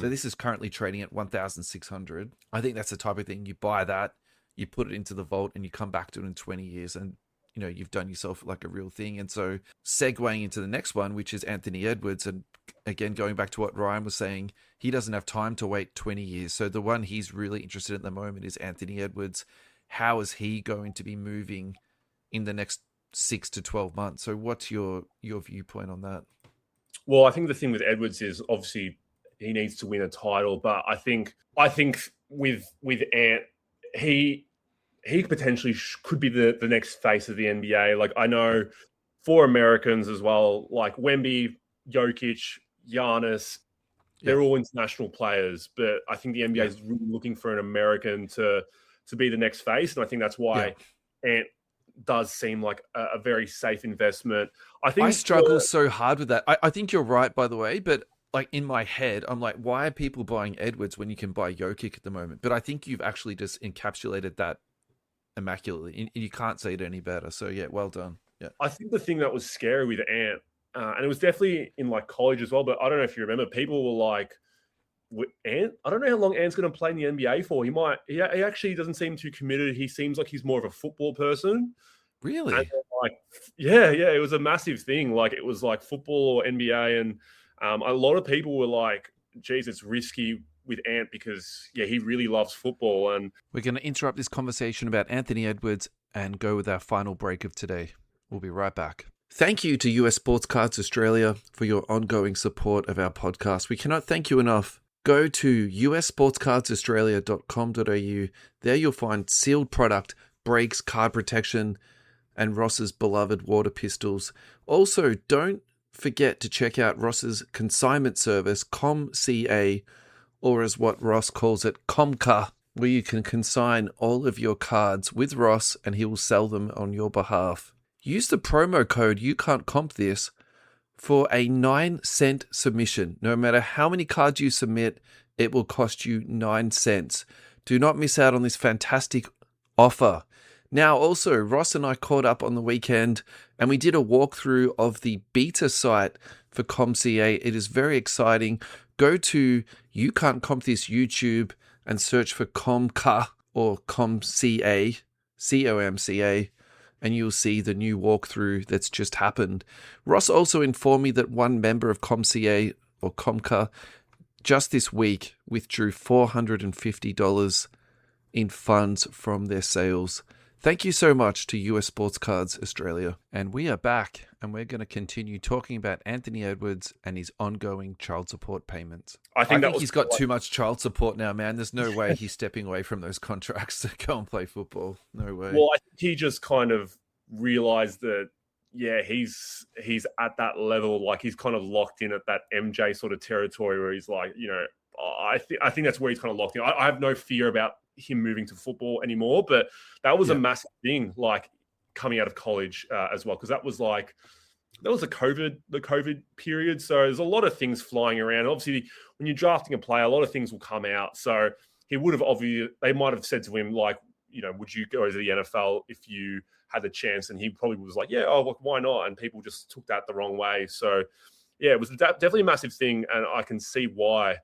So this is currently trading at 1,600. I think that's the type of thing you buy that, you put it into the vault, and you come back to it in 20 years, and you know you've done yourself like a real thing. And so segueing into the next one, which is Anthony Edwards, and again going back to what Ryan was saying, he doesn't have time to wait 20 years. So the one he's really interested in at the moment is Anthony Edwards. How is he going to be moving in the next 6 to 12 months? So what's your viewpoint on that? Well, I think the thing with Edwards is obviously he needs to win a title, but I think with Ant, he potentially could be the next face of the NBA. Like, I know for Americans as well, like Wemby, Jokic, Giannis, they're all international players, but I think the NBA is really looking for an American to be the next face, and I think that's why Ant does seem like a very safe investment. I struggle so hard with that. I think you're right, by the way, but like in my head, I'm like, why are people buying Edwards when you can buy Jokic at the moment? But I think you've actually just encapsulated that immaculately. You can't say it any better. So yeah, well done. Yeah. I think the thing that was scary with Ant, and it was definitely in like college as well, but I don't know if you remember, people were like, Ant, I don't know how long Ant's going to play in the NBA for. He actually doesn't seem too committed. He seems like he's more of a football person. Really? And like, yeah, it was a massive thing. Like, it was like football or NBA, and a lot of people were like, geez, it's risky with Ant because, he really loves football. And we're going to interrupt this conversation about Anthony Edwards and go with our final break of today. We'll be right back. Thank you to US Sports Cards Australia for your ongoing support of our podcast. We cannot thank you enough. Go to ussportscardsaustralia.com.au. There you'll find sealed product, brakes, card protection, and Ross's beloved water pistols. Also, don't forget to check out Ross's consignment service, ComCA, or as what Ross calls it, Comca, where you can consign all of your cards with Ross and he will sell them on your behalf. Use the promo code You Can't Comp This for a 9-cent submission. No matter how many cards you submit, it will cost you 9 cents. Do not miss out on this fantastic offer. Now, also, Ross and I caught up on the weekend and we did a walkthrough of the beta site for ComCA. It is very exciting. Go to You Can't Comp This YouTube and search for Comca or ComCA, COMCA, and you'll see the new walkthrough that's just happened. Ross also informed me that one member of ComCA or Comca just this week withdrew $450 in funds from their sales. Thank you so much to US Sports Cards Australia. And we are back, and we're going to continue talking about Anthony Edwards and his ongoing child support payments. I think he's got too much child support now, man. There's no way he's stepping away from those contracts to go and play football. No way. Well, I think he just kind of realized that, he's at that level. Like, he's kind of locked in at that MJ sort of territory where he's like, I think that's where he's kind of locked in. I have no fear about him moving to football anymore, but that was a massive thing, like coming out of college as well, because that was the COVID period. So there's a lot of things flying around. Obviously, when you're drafting a player, a lot of things will come out. So he would have they might have said to him, like, would you go to the NFL if you had the chance? And he probably was like, why not? And people just took that the wrong way. So it was definitely a massive thing, and I can see why.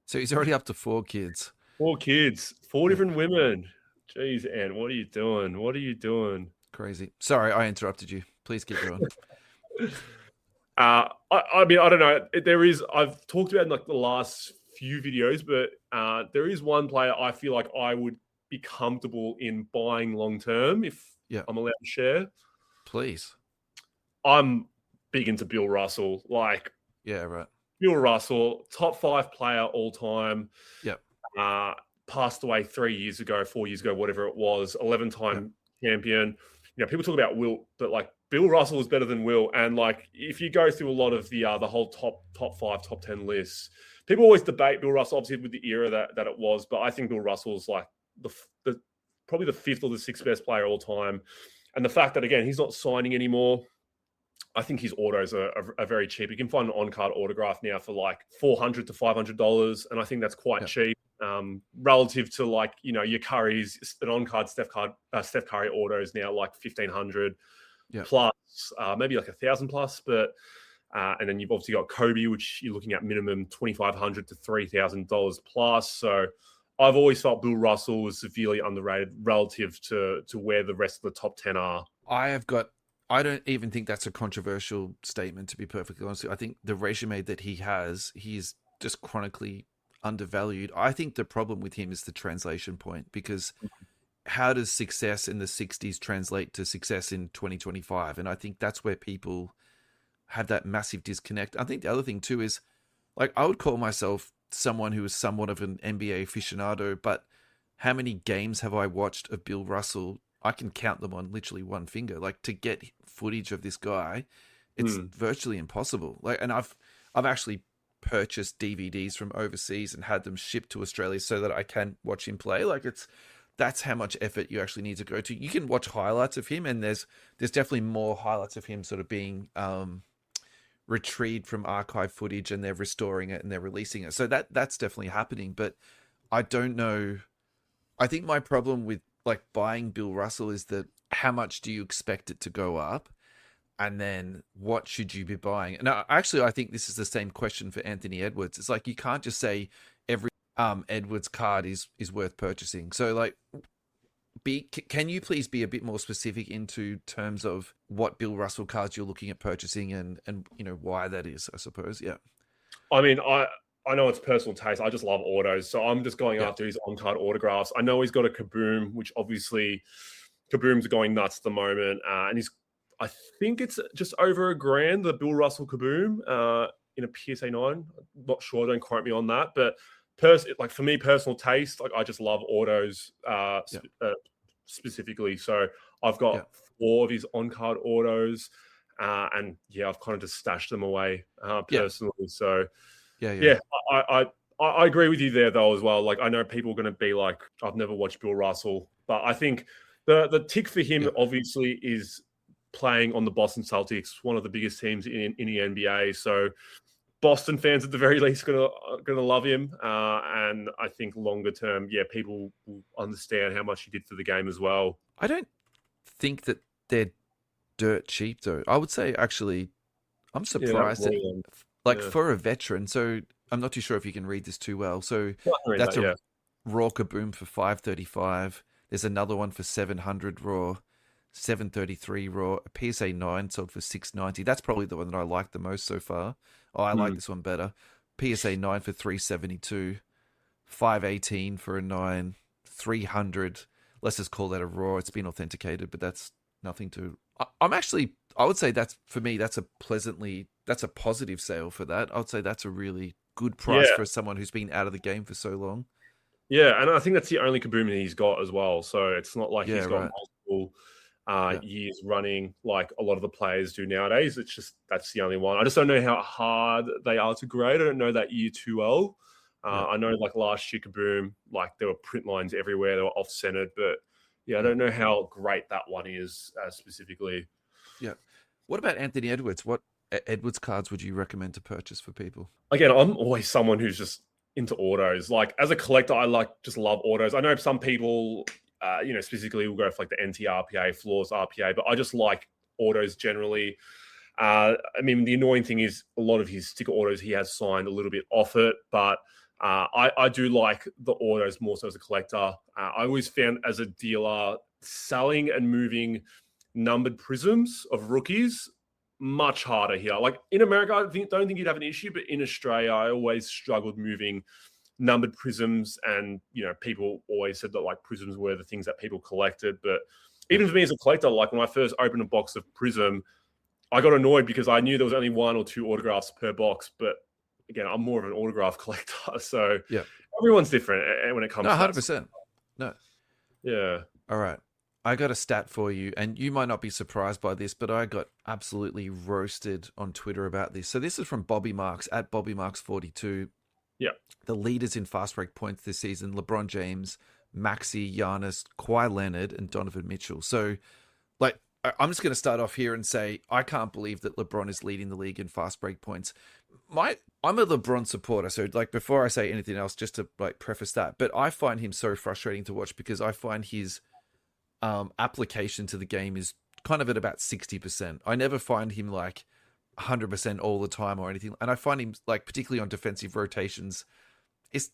So he's already up to 4 kids. 4 kids, 4 different women. Jeez, Ann, what are you doing? Crazy. Sorry, I interrupted you. Please keep going. I mean, I don't know. I've talked about in like the last few videos, but there is one player I feel like I would be comfortable in buying long term if I'm allowed to share. Please. I'm big into Bill Russell. Like, yeah, right. Bill Russell, top 5 player all time. Yep. passed away 4 years ago, whatever it was, 11-time champion. People talk about Wilt, but like Bill Russell is better than Wilt. And like, if you go through a lot of the whole top 5, top 10 lists, people always debate Bill Russell, obviously with the era that it was. But I think Bill Russell's like the probably the 5th or the 6th best player all time. And the fact that, again, he's not signing anymore, I think his autos are very cheap. You can find an on-card autograph now for like $400 to $500, and I think that's quite cheap relative to like your Curry's. An on-card Steph Curry auto is now like $1,500 plus, maybe like $1,000 plus. But and then you've obviously got Kobe, which you're looking at minimum $2,500 to $3,000 plus. So I've always felt Bill Russell was severely underrated relative to where the rest of the top 10 are. I don't even think that's a controversial statement, to be perfectly honest. I think the resume that he has, he's just chronically undervalued. I think the problem with him is the translation point, because how does success in the 60s translate to success in 2025? And I think that's where people have that massive disconnect. I think the other thing too is, like, I would call myself someone who is somewhat of an NBA aficionado, but how many games have I watched of Bill Russell? I can count them on literally one finger. Like, to get footage of this guy, it's virtually impossible. Like, and I've actually purchased DVDs from overseas and had them shipped to Australia so that I can watch him play. Like, that's how much effort you actually need to go to. You can watch highlights of him, and there's definitely more highlights of him sort of being retrieved from archive footage, and they're restoring it and they're releasing it. So that's definitely happening. But I don't know. I think my problem with like buying Bill Russell is that how much do you expect it to go up? And then what should you be buying? Now, actually, I think this is the same question for Anthony Edwards. It's like, you can't just say every Edwards card is worth purchasing. So like, can you please be a bit more specific into terms of what Bill Russell cards you're looking at purchasing and why that is, I suppose. Yeah. I mean, I know it's personal taste. I just love autos. So I'm just going after his on-card autographs. I know he's got a Kaboom, which obviously Kabooms are going nuts at the moment. And I think it's just over $1,000, the Bill Russell Kaboom in a PSA 9. I'm not sure. Don't quote me on that. But like for me, personal taste, like I just love autos specifically. So I've got 4 of his on-card autos. And I've kind of just stashed them away personally. So I agree with you there though as well. Like, I know people are going to be like, I've never watched Bill Russell, but I think the tick for him obviously is playing on the Boston Celtics, one of the biggest teams in the NBA. So Boston fans at the very least gonna love him, and I think longer term, people will understand how much he did for the game as well. I don't think that they're dirt cheap though. I would say actually, I'm surprised that for a veteran. So I'm not too sure if you can read this too well. So that's a raw Kaboom for $535. There's another one for $700 raw, $733 raw. A PSA 9 sold for $690. That's probably the one that I like the most so far. I like this one better. PSA 9 for $372, $518 for a 9, $300. Let's just call that a raw. It's been authenticated, but that's nothing to. I would say that's, for me, that's a positive sale for that. I would say that's a really good price for someone who's been out of the game for so long. Yeah, and I think that's the only Kaboom he's got as well. So it's not like he's got multiple years running like a lot of the players do nowadays. It's just that's the only one. I just don't know how hard they are to grade. I don't know that year too well. I know like last year Kaboom, like there were print lines everywhere. They were off-centered, but I don't know how great that one is specifically. Yeah. What about Anthony Edwards? What Edwards cards would you recommend to purchase for people? Again, I'm always someone who's just into autos. Like as a collector, I just love autos. I know some people, specifically will go for like the NT RPA, Floors RPA, but I just like autos generally. I mean, the annoying thing is a lot of his sticker autos he has signed a little bit off it, but I do like the autos more so as a collector. I always found as a dealer, selling and moving numbered prisms of rookies much harder here. Like in America, I don't think you'd have an issue, but in Australia, I always struggled moving numbered prisms, and people always said that like prisms were the things that people collected. But even for me as a collector, like when I first opened a box of Prism, I got annoyed because I knew there was only 1 or 2 autographs per box. But again, I'm more of an autograph collector, so everyone's different when it comes No, to that. 100%. No. Yeah. All right. I got a stat for you, and you might not be surprised by this, but I got absolutely roasted on Twitter about this. So this is from Bobby Marks at Bobby Marks 42. Yeah. The leaders in fast break points this season: LeBron James, Maxey, Giannis, Kawhi Leonard, and Donovan Mitchell. So, like, I'm just going to start off here and say I can't believe that LeBron is leading the league in fast break points. I'm a LeBron supporter, so like before I say anything else, just to like preface that, but I find him so frustrating to watch because I find his application to the game is kind of at about 60%. I never find him like 100% all the time or anything, and I find him like particularly on defensive rotations, it's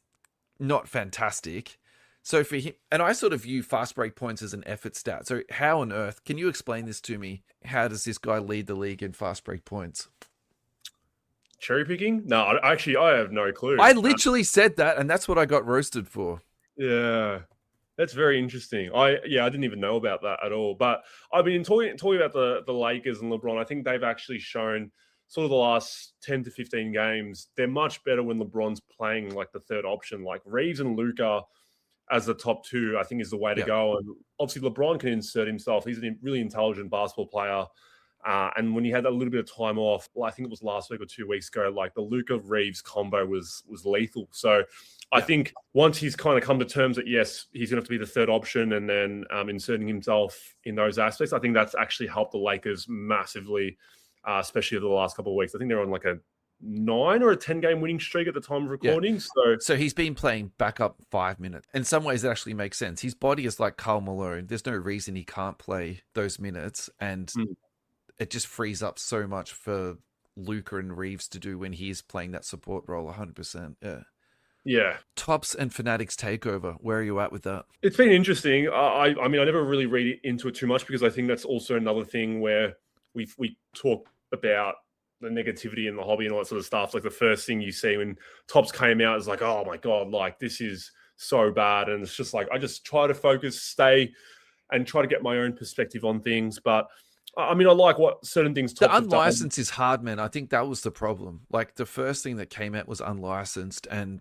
not fantastic. So for him, and I sort of view fast break points as an effort stat. So how on earth can you explain this to me? How does this guy lead the league in fast break points? Cherry picking? No, I have no clue. I literally said that, and that's what I got roasted for. Yeah, that's very interesting. I didn't even know about that at all. But I've been talking about the Lakers and LeBron. I think they've actually shown sort of the last 10 to 15 games, they're much better when LeBron's playing like the third option. Like Reeves and Luka as the top two, I think is the way to go. And obviously LeBron can insert himself. He's a really intelligent basketball player. And when he had a little bit of time off, well, I think it was last week or 2 weeks ago, like the Luka Reeves combo was lethal. So I think once he's kind of come to terms that, yes, he's going to have to be the third option and then inserting himself in those aspects, I think that's actually helped the Lakers massively, especially over the last couple of weeks. I think they're on like a 9 or a 10 game winning streak at the time of recording. So he's been playing backup 5 minutes. In some ways, that actually makes sense. His body is like Karl Malone. There's no reason he can't play those minutes. And it just frees up so much for Luka and Reeves to do when he's playing that support role 100%. Yeah. Tops and Fanatics takeover. Where are you at with that? It's been interesting. I mean, I never really read into it too much because I think that's also another thing where we talk about the negativity in the hobby and all that sort of stuff. Like the first thing you see when Tops came out is like, oh my God, like this is so bad. And it's just like, I just try to focus, stay and try to get my own perspective on things. But I mean, I like what certain things. The unlicensed is hard, man. I think that was the problem. Like the first thing that came out was unlicensed, and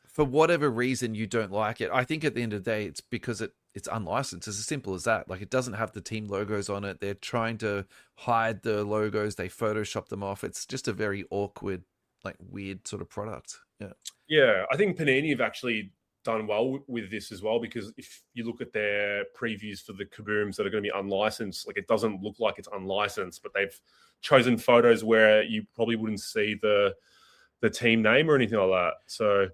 for whatever reason you don't like it. I think at the end of the day, it's because it's unlicensed. It's as simple as that. Like it doesn't have the team logos on it. They're trying to hide the logos. They Photoshop them off. It's just a very awkward, like weird sort of product. Yeah. I think Panini have actually done well with this as well, because if you look at their previews for the Kabooms that are going to be unlicensed, like it doesn't look like it's unlicensed, but they've chosen photos where you probably wouldn't see the team name or anything like that. So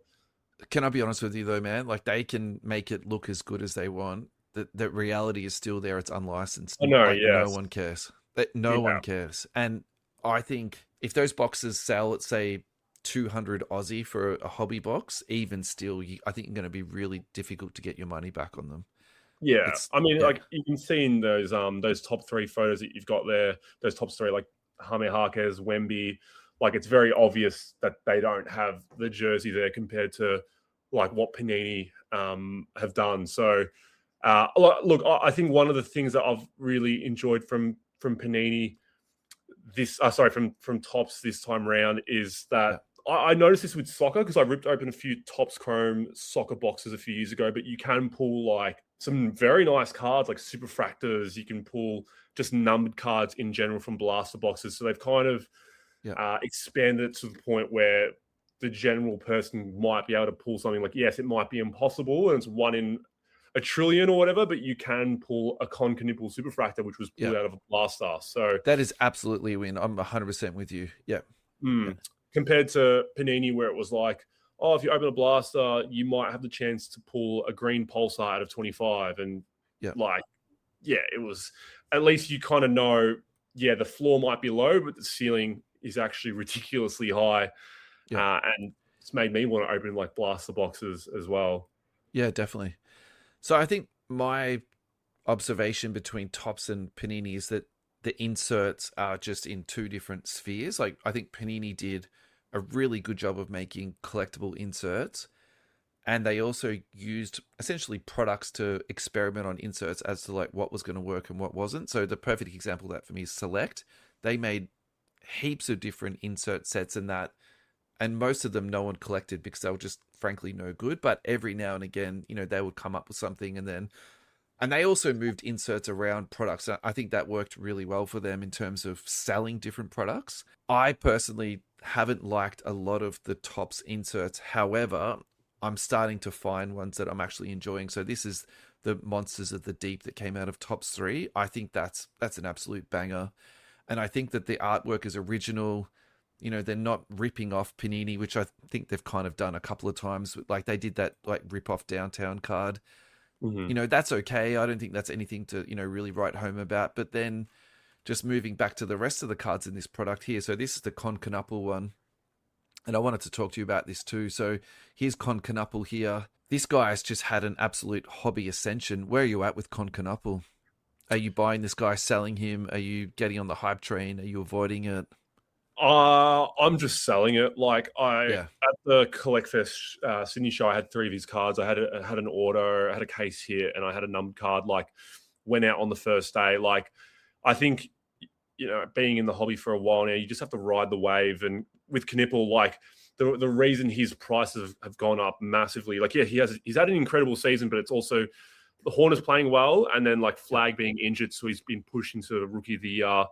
can I be honest with you though, man? Like they can make it look as good as they want. The reality is still there. It's unlicensed. I know, like, no one cares. No one cares. And I think if those boxes sell at say 200 Aussie for a hobby box, even still, I think it's going to be really difficult to get your money back on them. Yeah, I mean, like you can see in those top three photos that you've got there, those top three, like Jaime Jaquez, Wemby, like it's very obvious that they don't have the jersey there compared to like what Panini have done. So, look, I think one of the things that I've really enjoyed from Panini from Topps this time around is that I noticed this with soccer because I ripped open a few Topps Chrome soccer boxes a few years ago, but you can pull like some very nice cards like superfractors. You can pull just numbered cards in general from blaster boxes. So they've kind of expanded it to the point where the general person might be able to pull something like, yes, it might be impossible and it's 1 in a trillion or whatever, but you can pull a Concanible superfractor, which was pulled out of a blaster. So that is absolutely a win. I'm 100% with you. Yeah. Compared to Panini, where it was like, oh, if you open a blaster, you might have the chance to pull a green pulsar out of 25. And it was, at least you kind of know, the floor might be low, but the ceiling is actually ridiculously high. And it's made me want to open like blaster boxes as well. Yeah, definitely. So I think my observation between Topps and Panini is that the inserts are just in two different spheres. Like I think Panini did a really good job of making collectible inserts, and they also used essentially products to experiment on inserts as to like what was going to work and what wasn't. So the perfect example of that for me is Select. They made heaps of different insert sets, and that and most of them no one collected because they were just frankly no good. But every now and again, they would come up with something, and they also moved inserts around products. I think that worked really well for them in terms of selling different products. I personally haven't liked a lot of the Topps inserts. However, I'm starting to find ones that I'm actually enjoying. So this is the Monsters of the Deep that came out of Topps 3. I think that's an absolute banger. And I think that the artwork is original. They're not ripping off Panini, which I think they've kind of done a couple of times. Like they did that like rip off Downtown card. Mm-hmm. That's okay. I don't think that's anything to, really write home about. But then just moving back to the rest of the cards in this product here. So this is the Con Knuckle one. And I wanted to talk to you about this too. So here's Con Knuckle here. This guy has just had an absolute hobby ascension. Where are you at with Con Knuckle? Are you buying this guy, selling him? Are you getting on the hype train? Are you avoiding it? I'm just selling it. Like Yeah. at the Collect Fest Sydney show, I had 3 of his cards. I had an auto, I had a case here, and I had a numbered card. Like went out on the first day. Like I think being in the hobby for a while now, you just have to ride the wave. And with Knipple, like the reason his prices have gone up massively. Like he's had an incredible season, but it's also the Horn is playing well, and then like Flag being injured, so he's been pushed into Rookie of the Year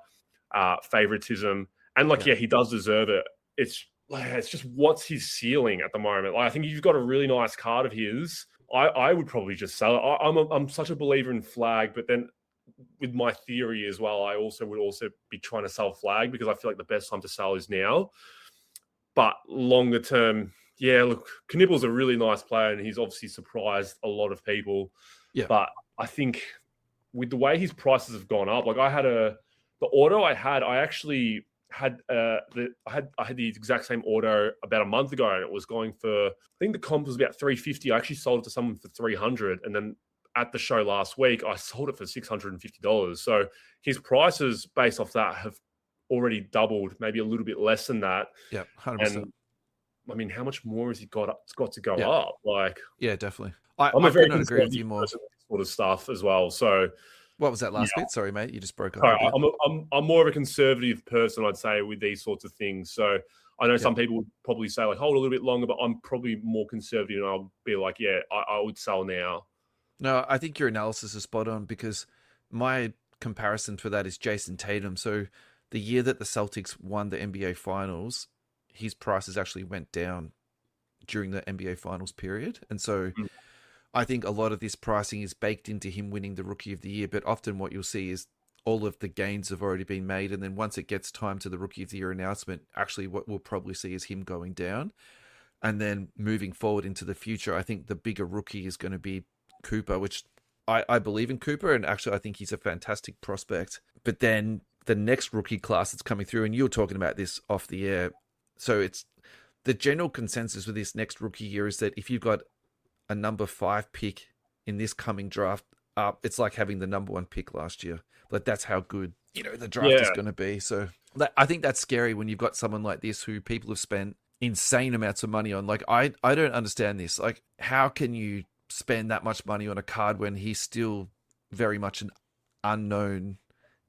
favoritism. And he does deserve it. It's just what's his ceiling at the moment. Like I think you've got a really nice card of his. I would probably just sell it. I'm such a believer in Flag, but then with my theory as well, I would also be trying to sell Flag because I feel like the best time to sell is now. But longer term, look, Knibble's a really nice player, and he's obviously surprised a lot of people. Yeah. But I think with the way his prices have gone up, like the auto I actually had I had the exact same auto about a month ago, and it was going for, I think the comp was about $350. I actually sold it to someone for $300, and then at the show last week I sold it for $650. So his prices based off that have already doubled, maybe a little bit less than that. Yeah, 100%. And I mean, how much more has he got? It's got to go up. Like, yeah, definitely. I could not agree with you more. Sort of stuff as well. So, what was that last bit? Sorry, mate, you just broke up. I'm more of a conservative person, I'd say, with these sorts of things. So I know some people would probably say like hold a little bit longer, but I'm probably more conservative, and I'll be like, I would sell now. No, I think your analysis is spot on, because my comparison for that is Jason Tatum. So the year that the Celtics won the NBA Finals, his prices actually went down during the NBA Finals period. And so I think a lot of this pricing is baked into him winning the Rookie of the Year. But often what you'll see is all of the gains have already been made. And then once it gets time to the Rookie of the Year announcement, actually what we'll probably see is him going down. And then moving forward into the future, I think the bigger rookie is going to be Cooper, which I believe in Cooper. And actually, I think he's a fantastic prospect. But then the next rookie class that's coming through, and you were talking about this off the air. So it's the general consensus with this next rookie year is that if you've got a number 5 pick in this coming draft up, it's like having the number 1 pick last year. Like that's how good, the draft is going to be. So I think that's scary when you've got someone like this who people have spent insane amounts of money on. Like I don't understand this. Like how can you spend that much money on a card when he's still very much an unknown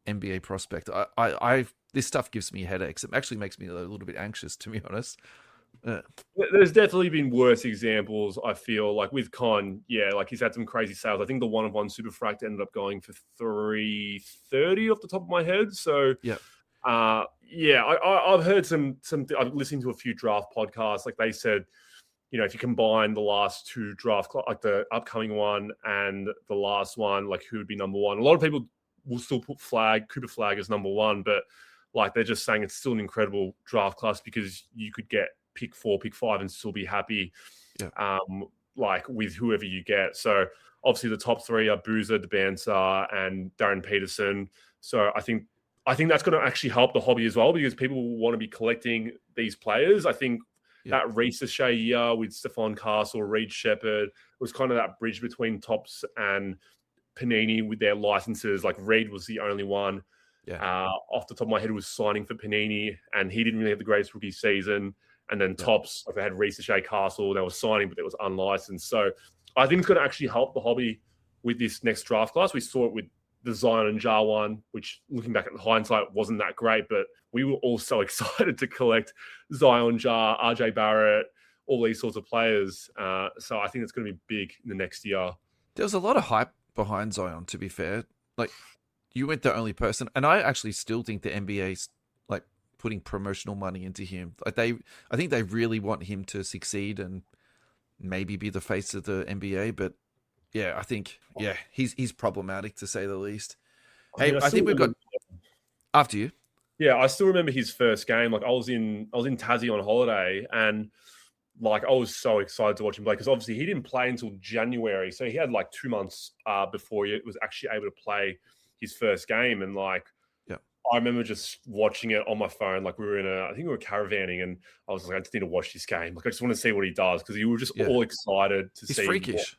NBA prospect? I this stuff gives me headaches. It actually makes me a little bit anxious, to be honest. There's definitely been worse examples, I feel, like with Con. Like he's had some crazy sales. I think the 1-of-1 Superfract ended up going for $330 off the top of my head. So I've heard some I've listened to a few draft podcasts. Like they said, if you combine the last 2 draft, like the upcoming one and the last one, like who would be number 1? A lot of people will still put Cooper Flag as number 1, but like they're just saying it's still an incredible draft class because you could get pick 4, pick 5 and still be happy, like with whoever you get. So obviously the top 3 are Boozer, DeBanza, and Darren Peterson. So I think that's going to actually help the hobby as well, because people will want to be collecting these players. I think that Ricochet year with Stephon Castle, Reed Shepherd was kind of that bridge between Topps and Panini with their licenses. Like Reed was the only one off the top of my head who was signing for Panini, and he didn't really have the greatest rookie season. And then Topps, like they had Ricochet, Castle, they were signing, but it was unlicensed. So I think it's going to actually help the hobby with this next draft class. We saw it with the Zion and Jar one, which looking back at the hindsight wasn't that great, but we were all so excited to collect Zion, Jar, RJ Barrett, all these sorts of players. So I think it's going to be big in the next year. There was a lot of hype behind Zion, to be fair. Like, you weren't the only person, and I actually still think the NBA's like putting promotional money into him. Like I think they really want him to succeed and maybe be the face of the NBA. But yeah, I think he's problematic to say the least. Hey, I think we've got after you. Yeah, I still remember his first game. Like I was in Tassie on holiday, and like I was so excited to watch him play because obviously he didn't play until January, so he had like 2 months before he was actually able to play his first game. And like, I remember just watching it on my phone. Like we were I think we were caravanning, and I was like, I just need to watch this game. Like I just want to see what he does because you were just all excited to see. He's freakish.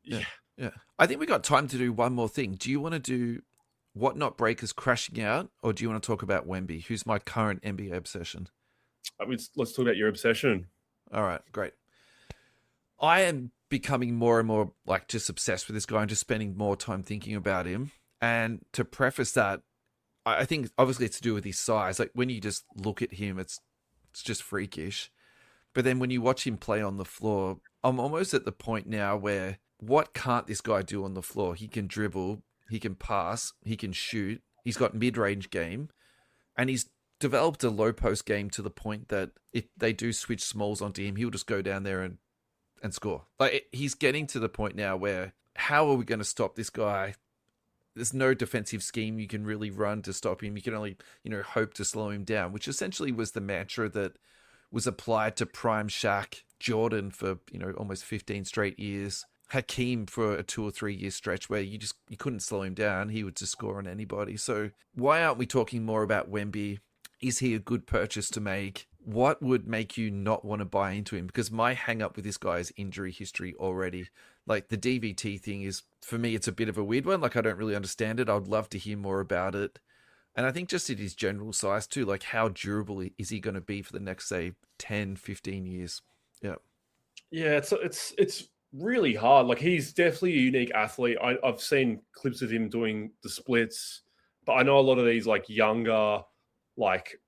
Yeah. I think we got time to do one more thing. Do you want to do what not breakers crashing out, or do you want to talk about Wemby, who's my current NBA obsession? Let's talk about your obsession. All right, great. I am becoming more and more like just obsessed with this guy and just spending more time thinking about him. And to preface that, I think obviously it's to do with his size. Like when you just look at him, it's just freakish. But then when you watch him play on the floor, I'm almost at the point now where what can't this guy do on the floor? He can dribble, he can pass, he can shoot. He's got mid-range game, and he's developed a low post game to the point that if they do switch smalls onto him, he'll just go down there and score. Like he's getting to the point now where how are we going to stop this guy? There's no defensive scheme you can really run to stop him. You can only, hope to slow him down, which essentially was the mantra that was applied to prime Shaq, Jordan for, almost 15 straight years, Hakeem for a 2 or 3 year stretch where you couldn't slow him down. He would just score on anybody. So why aren't we talking more about Wemby? Is he a good purchase to make? What would make you not want to buy into him? Because my hang up with this guy is injury history already. Like the DVT thing is, for me, it's a bit of a weird one. Like I don't really understand it. I'd love to hear more about it. And I think just at his general size too, like how durable is he going to be for the next, say, 10, 15 years? Yeah. Yeah, it's really hard. Like he's definitely a unique athlete. I've seen clips of him doing the splits, but I know a lot of these like younger, like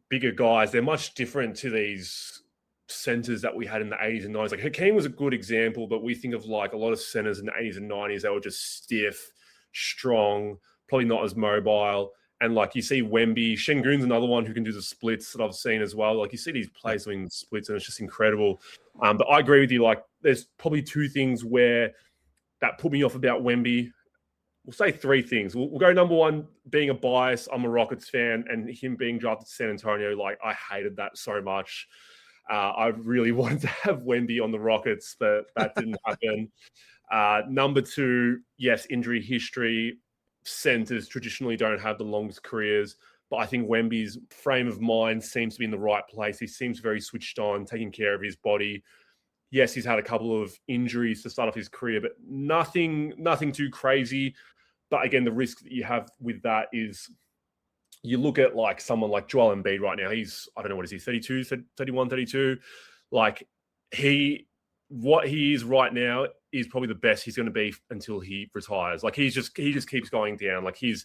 bigger guys, they're much different to these centers that we had in the 80s and 90s. Like Hakeem was a good example, but we think of like a lot of centers in the 80s and 90s, they were just stiff, strong, probably not as mobile. And like you see Wemby, Şengün's another one who can do the splits that I've seen as well. Like you see these players doing the splits and it's just incredible. But I agree with you. Like there's probably 2 things where that put me off about Wemby. We'll say 3 things. We'll go number 1, being a bias. I'm a Rockets fan, and him being drafted to San Antonio, like I hated that so much. I really wanted to have Wemby on the Rockets, but that didn't happen. Number 2, yes, injury history. Centers traditionally don't have the longest careers, but I think Wemby's frame of mind seems to be in the right place. He seems very switched on, taking care of his body. Yes, he's had a couple of injuries to start off his career, but nothing too crazy. But again, the risk that you have with that is you look at like someone like Joel Embiid right now. He's, I don't know, what is he, 32, 31, 32? Like what he is right now is probably the best he's going to be until he retires. Like he just keeps going down. Like he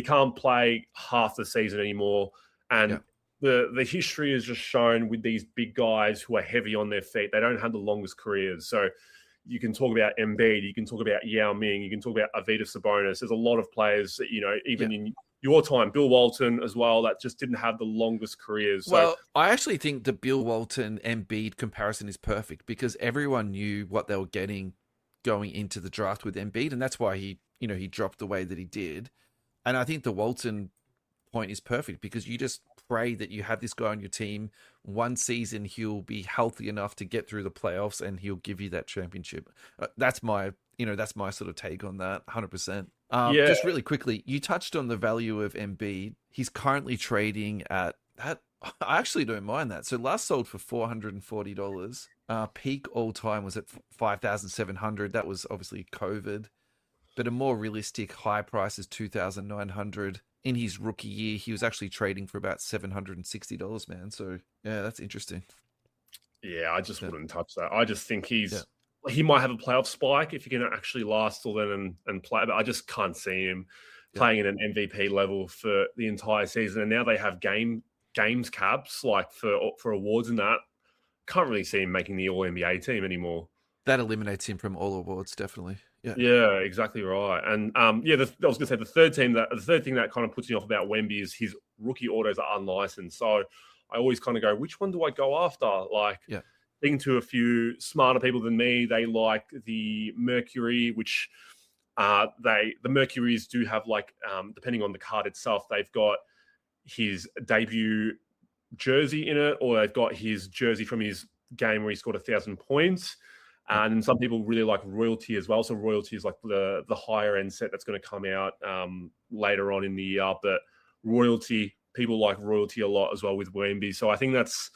can't play half the season anymore. And the history is just shown with these big guys who are heavy on their feet. They don't have the longest careers. So you can talk about Embiid, you can talk about Yao Ming, you can talk about Arvydas Sabonis. There's a lot of players that, even in your time, Bill Walton as well, that just didn't have the longest careers. Well, I actually think the Bill Walton Embiid comparison is perfect because everyone knew what they were getting going into the draft with Embiid, and that's why he dropped the way that he did. And I think the Walton point is perfect because you just pray that you have this guy on your team. One season he'll be healthy enough to get through the playoffs and he'll give you that championship. That's my sort of take on that, 100%. Just really quickly, you touched on the value of Embiid. He's currently trading at that. I actually don't mind that. So last sold for $440. Peak all time was at $5,700. That was obviously COVID, but a more realistic high price is $2,900. In his rookie year, he was actually trading for about $760, man. So yeah, that's interesting. Yeah, I just wouldn't touch that. I just think he's he might have a playoff spike if he can actually last till then and play. But I just can't see him playing at an MVP level for the entire season. And now they have games caps like for awards and that. Can't really see him making the All NBA team anymore. That eliminates him from all awards, definitely. Yeah, exactly right. And I was going to say the third thing that kind of puts me off about Wemby is his rookie autos are unlicensed. So I always kind of go, which one do I go after? Like, speaking to a few smarter people than me, they like the Mercury, which the Mercuries do have like, depending on the card itself, they've got his debut jersey in it, or they've got his jersey from his game where he scored 1,000 points. And some people really like Royalty as well. So Royalty is like the higher end set that's going to come out later on in the year. But Royalty, people like Royalty a lot as well with Wemby. So I think that's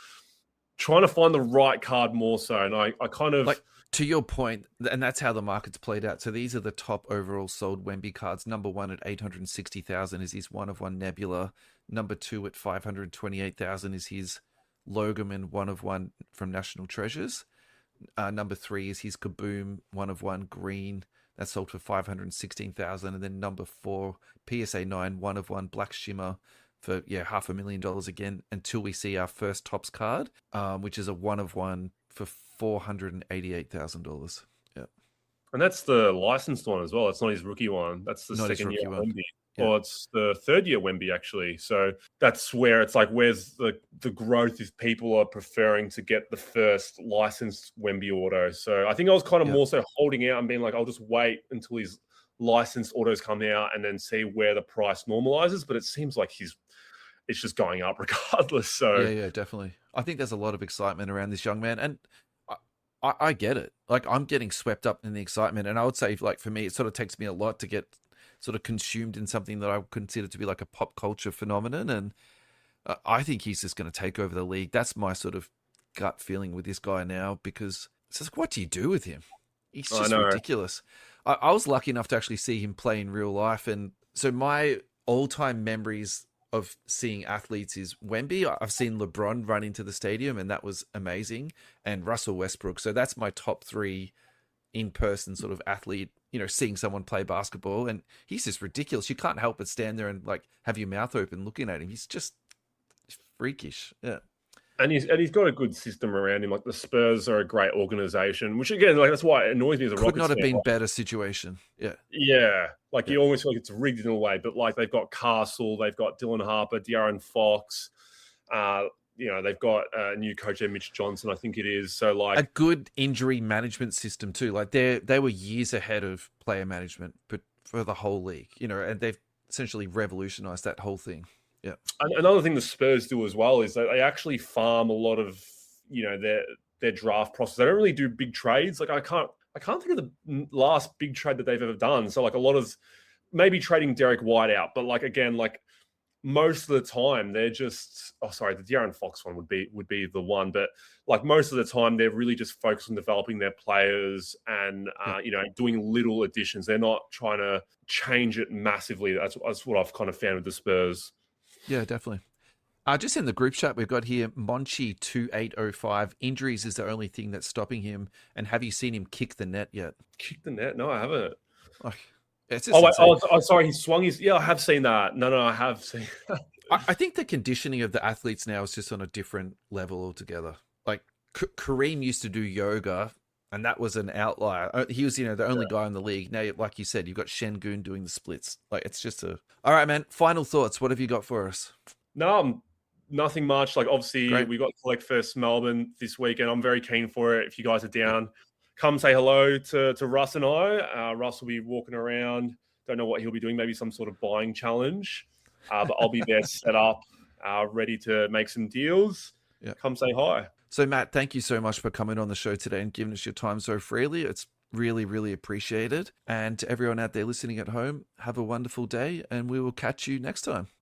trying to find the right card more so. And I kind of... Like, to your point, and that's how the market's played out. So these are the top overall sold Wemby cards. Number 1 at 860,000 is his 1/1 Nebula. Number 2 at 528,000 is his Logoman 1/1 from National Treasures. Number 3 is his Kaboom 1/1 Green. That's sold for 516,000. And then number 4, PSA 9 1/1 Black Shimmer for $500,000 again, until we see our first Topps card, which is a 1/1 for $488,000. Yeah. And that's the licensed one as well. It's not his rookie one. That's the second year Wemby. Yeah. Or it's the third year Wemby, actually. So that's where it's like, where's the growth if people are preferring to get the first licensed Wemby auto. So I think I was kind of more so holding out and being like, I'll just wait until his licensed autos come out and then see where the price normalizes. But it seems like it's just going up regardless. So yeah, definitely. I think there's a lot of excitement around this young man, and I get it. Like, I'm getting swept up in the excitement, and I would say, like, for me, it sort of takes me a lot to get sort of consumed in something that I would consider to be like a pop culture phenomenon, and I think he's just going to take over the league. That's my sort of gut feeling with this guy now, because it's just, what do you do with him? He's just ridiculous. I was lucky enough to actually see him play in real life, and so my all-time memories of seeing athletes is Wemby. I've seen LeBron run into the stadium, and that was amazing, and Russell Westbrook. So that's my top 3 in-person sort of athlete, seeing someone play basketball, and he's just ridiculous. You can't help but stand there and like have your mouth open looking at him. He's just freakish. Yeah. And he's got a good system around him. Like, the Spurs are a great organization, which again, like, that's why it annoys me as a Rockets fan. Could not have been better situation. Yeah. Yeah. Like, you almost feel like it's rigged in a way, but like, they've got Castle, they've got Dylan Harper, De'Aaron Fox, they've got a new coach there, Mitch Johnson, I think it is. So like, a good injury management system too. Like, they were years ahead of player management, but for the whole league, and they've essentially revolutionized that whole thing. Yeah. Another thing the Spurs do as well is that they actually farm a lot of, their draft process. They don't really do big trades. Like, I can't think of the last big trade that they've ever done. So like, a lot of maybe trading Derek White out, but like, again, like, most of the time they're just, the De'Aaron Fox one would be the one, but like, most of the time they're really just focused on developing their players and doing little additions. They're not trying to change it massively. That's what I've kind of found with the Spurs. Yeah, definitely. Just in the group chat we've got here, Monchi2805, injuries is the only thing that's stopping him. And have you seen him kick the net yet? Kick the net? No, I haven't. It's just sorry, he swung his... Yeah, I have seen that. No, I have seen that. I think the conditioning of the athletes now is just on a different level altogether. Like, Kareem used to do yoga, and that was an outlier. He was, the only guy in the league. Now, like you said, you've got Şengün doing the splits. Like, it's just a... All right, man, final thoughts. What have you got for us? No, nothing much. Like, obviously, we got Collect First Melbourne this weekend. I'm very keen for it. If you guys are down, come say hello to Russ and I. Russ will be walking around. Don't know what he'll be doing. Maybe some sort of buying challenge. But I'll be there set up, ready to make some deals. Yeah. Come say hi. So, Matt, thank you so much for coming on the show today and giving us your time so freely. It's really, really appreciated. And to everyone out there listening at home, have a wonderful day, and we will catch you next time.